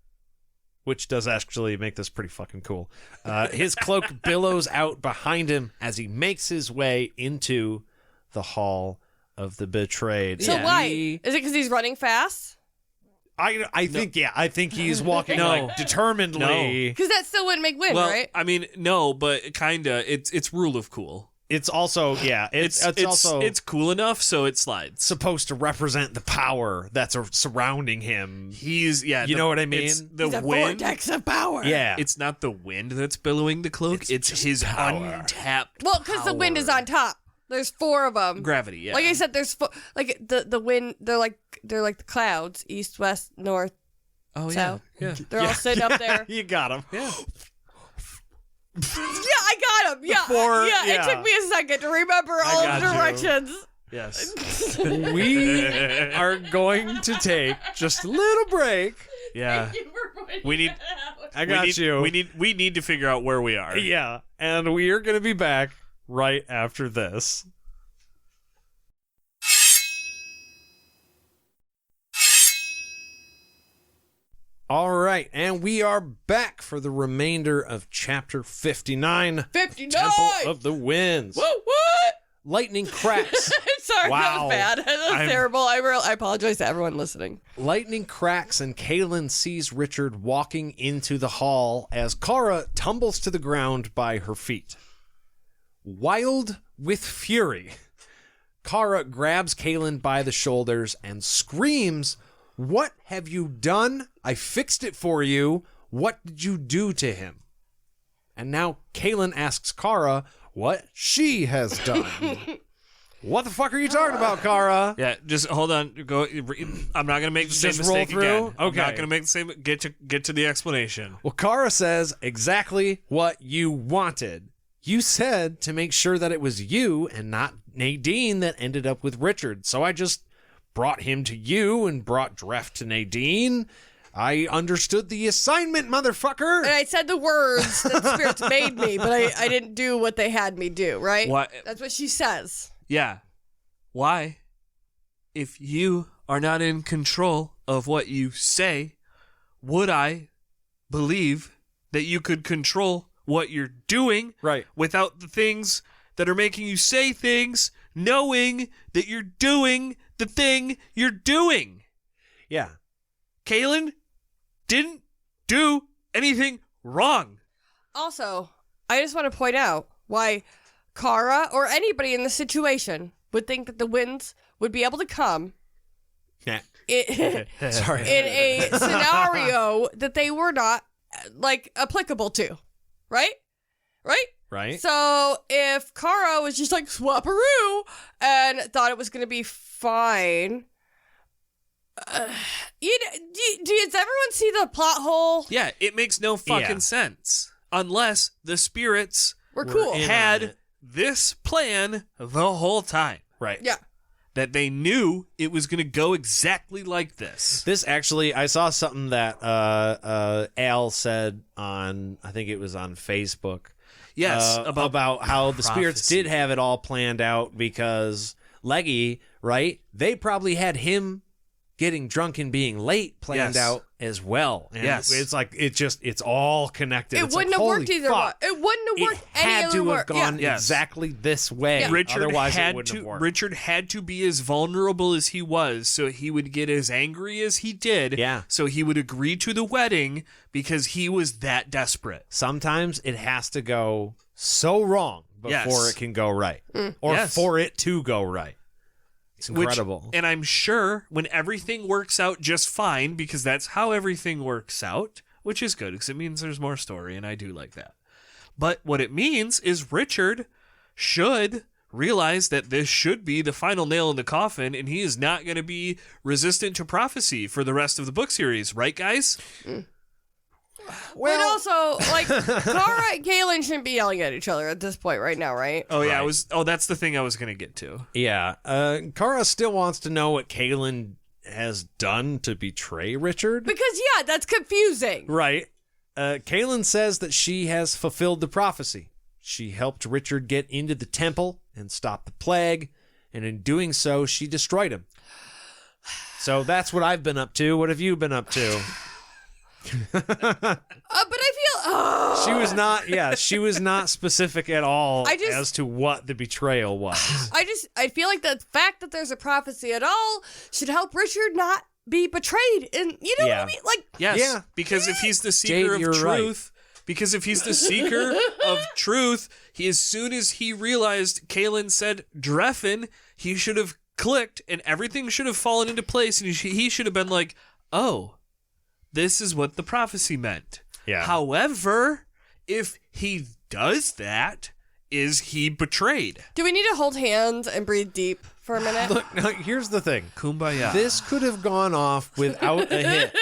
which does actually make this pretty fucking cool. His cloak billows out behind him as he makes his way into the Hall of the Betrayed. So why? Is it because he's running fast? I think he's walking determinedly. Because that still wouldn't make wind, right? I mean, no, but kinda. It's rule of cool. It's also it's cool enough so it slides. Supposed to represent the power that's surrounding him. You know what I mean? It's the wind, vortex of power. Yeah, it's not the wind that's billowing the cloak. It's his power. Untapped. Well, because the wind is on top. There's four of them. Gravity, yeah. Like I said, there's like the wind. They're like the clouds, east, west, north, south. Yeah. They're all sitting up there. You got them. Yeah. I got them. Yeah. It took me a second to remember all the directions. Yes. We are going to take just a little break. Yeah. Thank you for pointing We need. I got you. We need to figure out where we are. Yeah, and we are going to be back right after this. All right, and we are back for the remainder of Chapter 59. 59! Temple of the Winds. What? Lightning cracks. Sorry, Wow. that was bad. That was terrible. I apologize to everyone listening. Lightning cracks and Kahlan sees Richard walking into the hall as Kara tumbles to the ground by her feet. Wild with fury, Kara grabs Kahlan by the shoulders and screams, "What have you done? I fixed it for you. What did you do to him?" And now Kahlan asks Kara what she has done. What the fuck are you talking about, Kara? Yeah, just hold on. Go. I'm not gonna make the same mistake roll through? again. Okay. I'm not gonna make the same. Get to the explanation. Well, Kara says exactly what you wanted. You said to make sure that it was you and not Nadine that ended up with Richard. So I just brought him to you and brought Dref to Nadine. I understood the assignment, motherfucker. And I said the words that the spirits made me, but I didn't do what they had me do, right? What? That's what she says. Yeah. Why? if you are not in control of what you say, would I believe that you could control what you're doing Right. without the things that are making you say things, knowing that you're doing the thing you're doing? Yeah. Kahlan didn't do anything wrong. Also, I just want to point out why Kara or anybody in the situation would think that the winds would be able to come Yeah. Sorry. in a scenario that they were not, like, applicable to. Right? Right? Right. So if Kara was just like swapperoo and thought it was going to be fine, does everyone see the plot hole? Yeah, it makes no fucking sense unless the spirits We're cool. in on had it. this plan the whole time. Right. Yeah. That they knew it was going to go exactly like this. This actually, I saw something that Al said on, I think it was on Facebook. Yes, about how the spirits prophecy. did have it all planned out because Leggy, right? They probably had him getting drunk and being late planned Yes. out as well. And Yes. it's like it's all connected. It It's wouldn't like, have worked holy either fuck. way. It wouldn't have worked It any had other to way. have gone Yes. exactly this way. Yeah. Richard Otherwise, it had wouldn't have worked. Richard had to be as vulnerable as he was, so he would get as angry as he did. Yeah. So he would agree to the wedding because he was that desperate. Sometimes it has to go so wrong before Yes. it can go right, or Yes. for it to go right. It's incredible. And I'm sure when everything works out just fine, because that's how everything works out, which is good because it means there's more story, and I do like that. But what it means is Richard should realize that this should be the final nail in the coffin, and he is not going to be resistant to prophecy for the rest of the book series, right, guys? But also, like, Kara and Kahlan shouldn't be yelling at each other at this point right now, right? Oh yeah, Right. that's the thing I was going to get to. Yeah, Kara still wants to know what Kahlan has done to betray Richard. Because, yeah, that's confusing. Right. Kahlan says that she has fulfilled the prophecy. She helped Richard get into the temple and stop the plague, and in doing so, she destroyed him. So that's what I've been up to. What have you been up to? But I feel... She was not specific at all I just- as to what the betrayal was. I feel like the fact that there's a prophecy at all should help Richard not be betrayed. And you know what Yeah. I mean? Like, Yes, Yeah. because if he's the Jade, seeker you're of right. truth, as soon as he realized Kahlan said Drefan, he should have clicked and everything should have fallen into place, and he should have been like, oh, this is what the prophecy meant. Yeah. However, if he does that, is he betrayed? do we need to hold hands and breathe deep for a minute? Look, now, here's the thing. Kumbaya. This could have gone off without a hitch.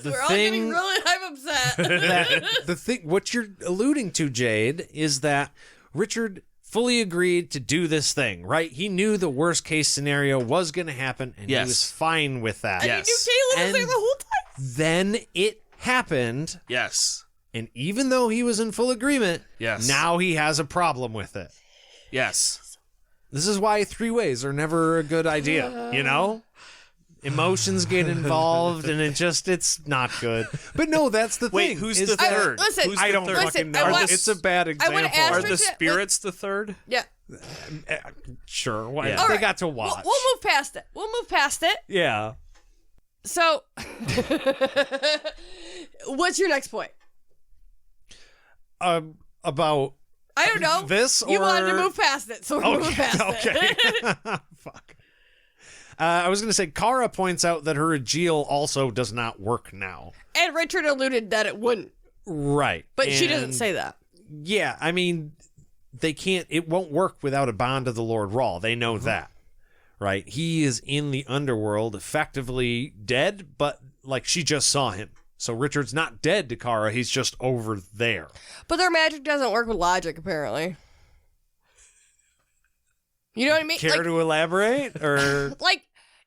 We're all getting really... I'm upset. What you're alluding to, Jade, is that Richard fully agreed to do this thing, right? He knew the worst case scenario was going to happen, and Yes. he was fine with that. Yes. You knew Kahlan was there And- the whole time. Then it happened, Yes. and even though he was in full agreement, Yes. now he has a problem with it. Yes. This is why three-ways are never a good idea, you know? Emotions get involved, and it's not good. But no, that's the Wait, thing. who's is the that- third? Listen, Who's I the don't third? Listen, fucking I know. want- It's a bad I wanna example. ask Are the Richard- spirits the third? Yeah. Sure, why? Yeah. They All right. got to watch. We'll move past it. Yeah. So, what's your next point? About I don't know. this, You or wanted to move past it, so we're moving past it. Okay. Fuck. I was going to say, Kara points out that her Aegil also does not work now. And Richard alluded that it wouldn't, Right. but she doesn't And, say that. Yeah, I mean, they can't, it won't work without a bond of the Lord Rahl. They know that. Right? He is in the underworld, effectively dead, but like she just saw him. So Richard's not dead to Kara, he's just over there. But their magic doesn't work with logic, apparently. You know what I mean? Care to elaborate? Or Like,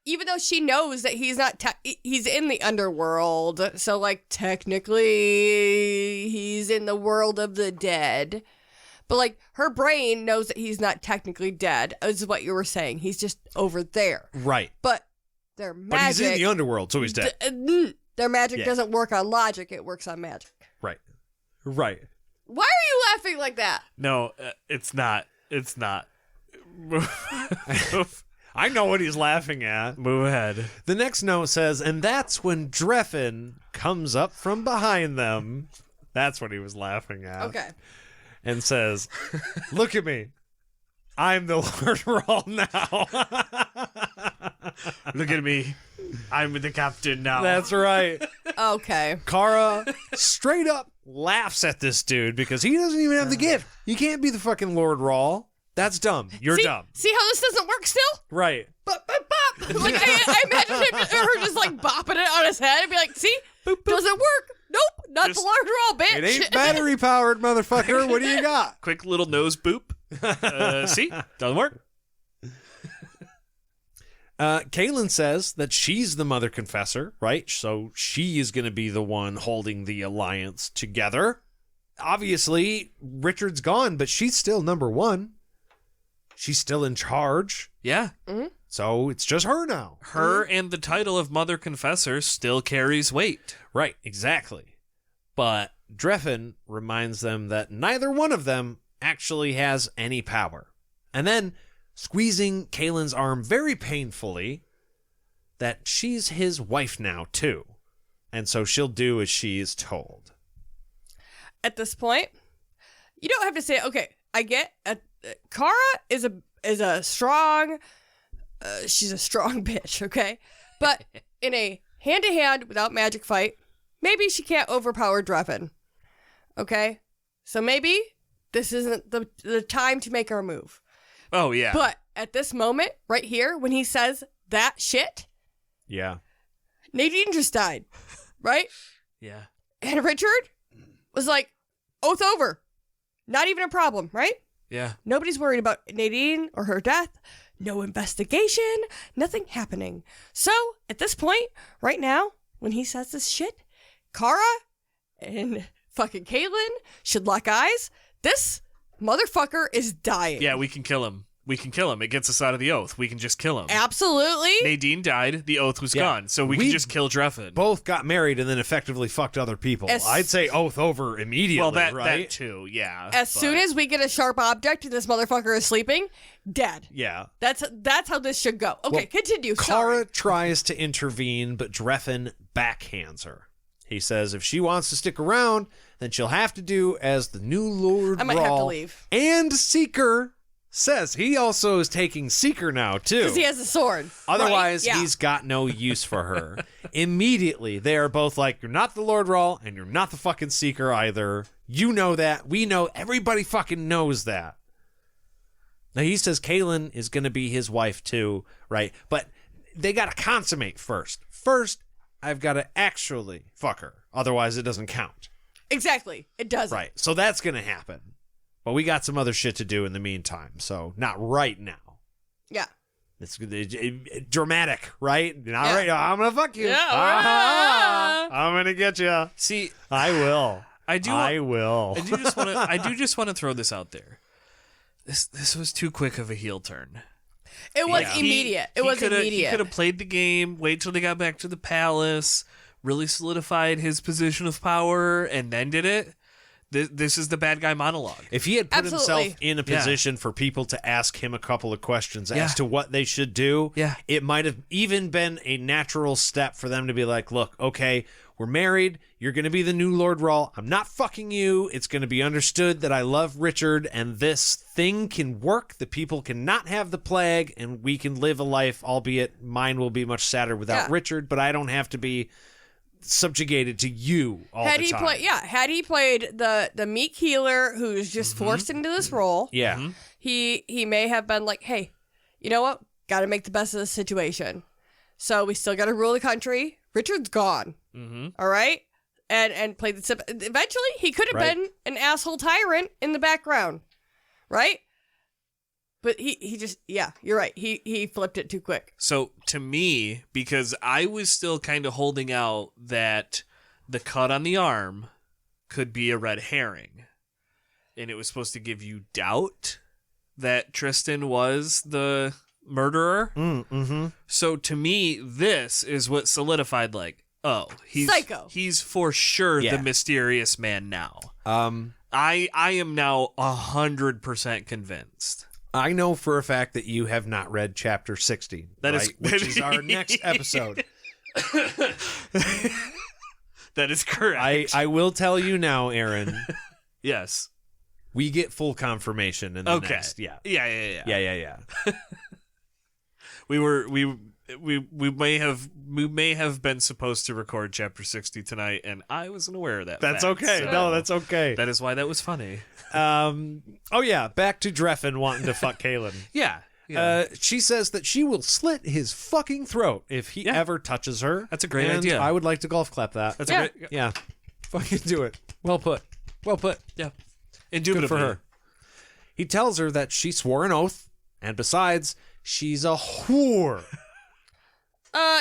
even though she knows that he's not, he's in the underworld, so like technically he's in the world of the dead. But, like, her brain knows that he's not technically dead, is what you were saying. He's just over there. Right. But their magic... But he's in the underworld, so he's dead. Their magic doesn't work on logic. It works on magic. Right. Right. Why are you laughing like that? No, it's not. It's not. I know what he's laughing at. Move ahead. The next note says, and that's when Drefan comes up from behind them. That's what he was laughing at. Okay. And says, look at me. I'm the Lord Rahl now. Look at me. I'm the captain now. That's right. Okay. Kara straight up laughs at this dude because he doesn't even have the gift. You can't be the fucking Lord Rahl. That's dumb. You're dumb. See how this doesn't work still? Right. Bop, bop, bop. Like, I imagine her just, like, bopping it on his head and be like, see? Doesn't work. Nope. Not the Lord Rahl, bitch. It ain't battery powered, motherfucker. What do you got? Quick little nose boop. See? Doesn't work. Kahlan says that she's the mother confessor, right? So she is going to be the one holding the alliance together. Obviously, Richard's gone, but she's still number one. She's still in charge. Yeah. Mm-hmm. So it's just her now. Her and the title of Mother Confessor still carries weight. Right, exactly. But Drefan reminds them that neither one of them actually has any power. And then, squeezing Kahlan's arm very painfully, that she's his wife now, too. And so she'll do as she is told. At this point, you don't have to say, okay, I get Kara is a strong, she's a strong bitch, okay? But in a hand-to-hand without magic fight, maybe she can't overpower Drefan, okay? So maybe this isn't the time to make our move. Oh, yeah. But at this moment, right here, when he says that shit, Yeah. Nadine just died, right? Yeah. And Richard was like, oath over. Not even a problem, right? Yeah. Nobody's worried about Nadine or her death. No investigation. Nothing happening. So, at this point, right now, when he says this shit, Kara and fucking Kahlan should lock eyes. This motherfucker is dying. Yeah, we can kill him. We can kill him. It gets us out of the oath. We can just kill him. Absolutely. Nadine died. The oath was gone. So we can just kill Drefan. Both got married and then effectively fucked other people. I'd say oath over immediately, well, that right? too, yeah. As soon as we get a sharp object and this motherfucker is sleeping, dead. Yeah. That's how this should go. Okay, Well, continue. Kara Sorry. tries to intervene, but Drefan backhands her. He says if she wants to stick around, then she'll have to do as the new Lord I might have to Rahl leave. and Seeker says. He also is taking Seeker now, too. Because he has a sword. Otherwise, right? Yeah. he's got no use for her. Immediately, they are both like, you're not the Lord Rahl, and you're not the fucking Seeker either. You know that. We know. Everybody fucking knows that. Now, he says Kahlan is going to be his wife, too, right? But they got to consummate first. First, I've got to actually fuck her. Otherwise, it doesn't count. Exactly. It doesn't. Right. So that's going to happen. But we got some other shit to do in the meantime. So not right now. Yeah. It's dramatic, right? Not right now. I'm going to fuck you. Yeah. I'm going to get you. See, I will. I will. I do just want to throw this out there. This was too quick of a heel turn. It was immediate. It was immediate. He could have played the game, wait till they got back to the palace, really solidified his position of power, and then did it. This is the bad guy monologue. If he had put Absolutely. himself in a position for people to ask him a couple of questions as to what they should do, it might have even been a natural step for them to be like, look, okay, we're married. You're going to be the new Lord Rahl. I'm not fucking you. It's going to be understood that I love Richard and this thing can work. The people cannot have the plague and we can live a life, albeit mine will be much sadder without Richard, but I don't have to be subjugated to you all the time. Had he played the meek healer who's just forced into this role, he may have been like, hey, you know what? Got to make the best of the situation. So we still got to rule the country. Richard's gone. All right? And played the... Eventually, he could have been an asshole tyrant in the background. Right? But he just... Yeah, you're right. He flipped it too quick. So, to me, because I was still kind of holding out that the cut on the arm could be a red herring. and it was supposed to give you doubt that Tristan was the murderer. Mm-hmm. So to me, this is what solidified, like, oh, he's Psycho. He's for sure Yeah. the mysterious man now. I am now 100% convinced. I know for a fact that you have not read chapter 60. That is- which is our next episode. That is correct. I will tell you now, Aaron. Yes. We get full confirmation in the Okay. next. Yeah. Yeah. We may have been supposed to record chapter 60 tonight, and I wasn't aware of that. That's fact, okay. so No, that's okay. that is why that was funny. Oh yeah, back to Drefan wanting to fuck Kahlan. Yeah. She says that she will slit his fucking throat if he Yeah. ever touches her. That's a great and idea. I would like to golf clap that. That's Yeah. a great. Yeah. Fucking do it. Well put. Well put. Yeah. Good Indubitably. for her. He tells her that she swore an oath, and besides, she's a whore.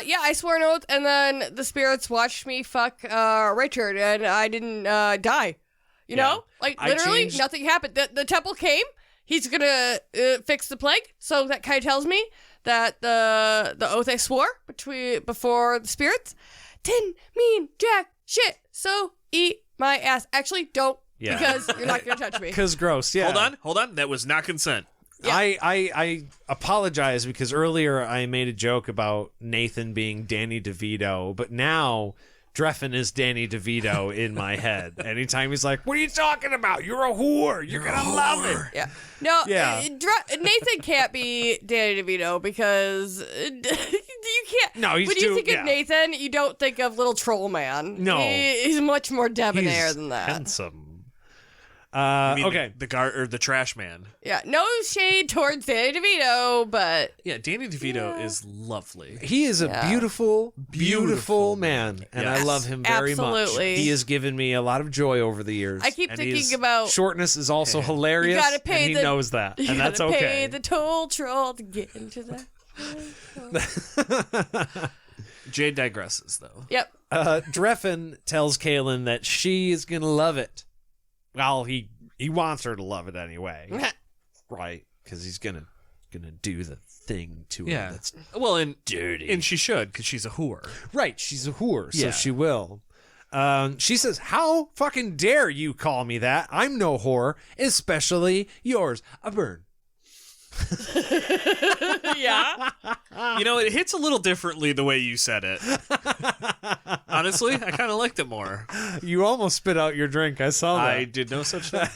Yeah, I swore an oath, and then the spirits watched me fuck Richard, and I didn't die. You know? Like, I literally, changed- nothing happened. The temple came. He's gonna fix the plague, so that kind of tells me that the oath I swore before the spirits didn't mean jack shit. So eat my ass. Actually, don't, Yeah. because you're not gonna touch me. Because gross, yeah. Hold on. That was not consent. Yeah. I apologize because earlier I made a joke about Nathan being Danny DeVito, but now Drefan is Danny DeVito in my head. Anytime he's like, "What are you talking about? You're a whore. You're gonna love it." Yeah. No, Yeah. Nathan can't be Danny DeVito because you can't. No, he's when too- you think yeah. of Nathan, you don't think of little troll man. No. He's much more debonair He's than that. handsome. I mean, Okay. The guard or the trash man. Yeah, no shade towards Danny DeVito, but Yeah, Danny DeVito is lovely. He is a Yeah. beautiful, beautiful Beautiful man, and Yes. I love him very much. Absolutely. He has given me a lot of joy over the years. I keep and thinking his about shortness is also hilarious. You gotta pay and he the- knows that, you and that's gotta okay. pay the toll troll to get into that. Jade digresses, though. Yep. Drefan tells Kahlan that she is gonna love it. Well, he wants her to love it anyway, right? Because he's gonna do the thing to her. Yeah. That's Well, and dirty. and she should, because she's a whore. Right, she's a whore, so Yeah. she will. She says, "How fucking dare you call me that? I'm no whore, especially yours." A burn. Yeah. You know, it hits a little differently the way you said it. Honestly, I kind of liked it more. You almost spit out your drink. I saw that. I did no such thing.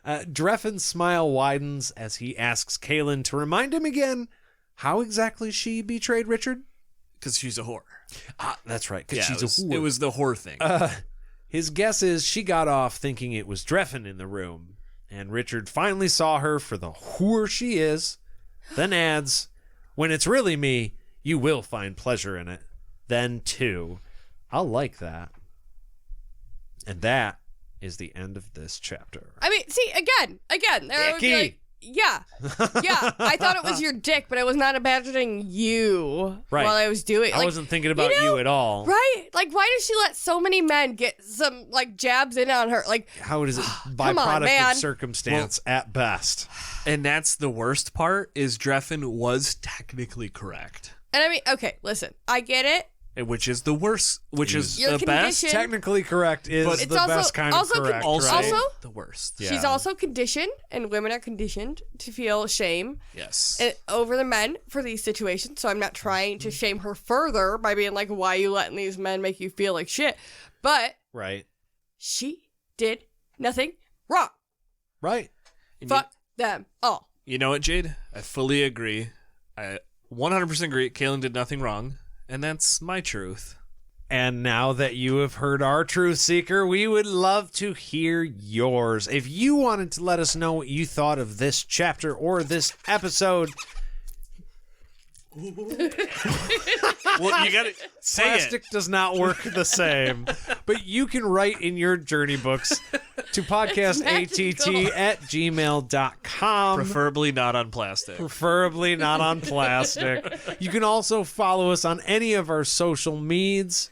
Drefan's smile widens as he asks Kahlan to remind him again how exactly she betrayed Richard. Because she's a whore. Ah, that's right, because Yeah, she's a whore. it was the whore thing. His guess is she got off thinking it was Drefan in the room, and Richard finally saw her for the whore she is, then adds, "When it's really me, you will find pleasure in it. Then, too. I'll like that." And that is the end of this chapter. I mean, see, again, there would be Icky. like, yeah. I thought it was your dick, but I was not imagining you Right. while I was doing. I like, wasn't thinking about you know, you at all. Right? Like, why does she let so many men get some like jabs in on her? Like, How is it on, byproduct man. of circumstance at best? And that's the worst part, is Drefan was technically correct. and I mean, okay, listen, I get it. Which is the worst, which is Your the best, condition- Technically correct is But the it's also- best kind of also correct, also, right? Also- the worst. Yeah. She's also conditioned, and women are conditioned to feel shame Yes. over the men for these situations. So I'm not trying to shame her further by being like, why are you letting these men make you feel like shit? But Right. she did nothing wrong. Right. And Fuck them all. You know what, Jade? I fully agree. I 100% agree. Kahlan did nothing wrong, and that's my truth. And now that you have heard our Truth Seeker, we would love to hear yours. If you wanted to let us know what you thought of this chapter or this episode, Well, you got to say plastic it. does not work the same. But you can write in your journey books to podcastatt@gmail.com. Preferably not on plastic. Preferably not on plastic. You can also follow us on any of our social medias.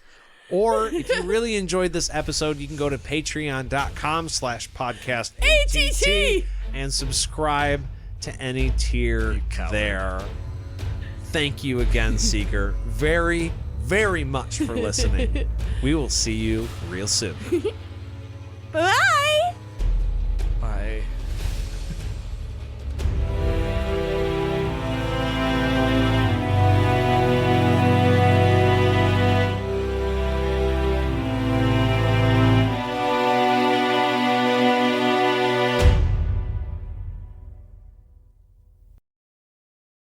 Or if you really enjoyed this episode, you can go to patreon.com/podcast ATT and subscribe to any tier there. Thank you again, Seeker, very, very much for listening. We will see you real soon. Bye.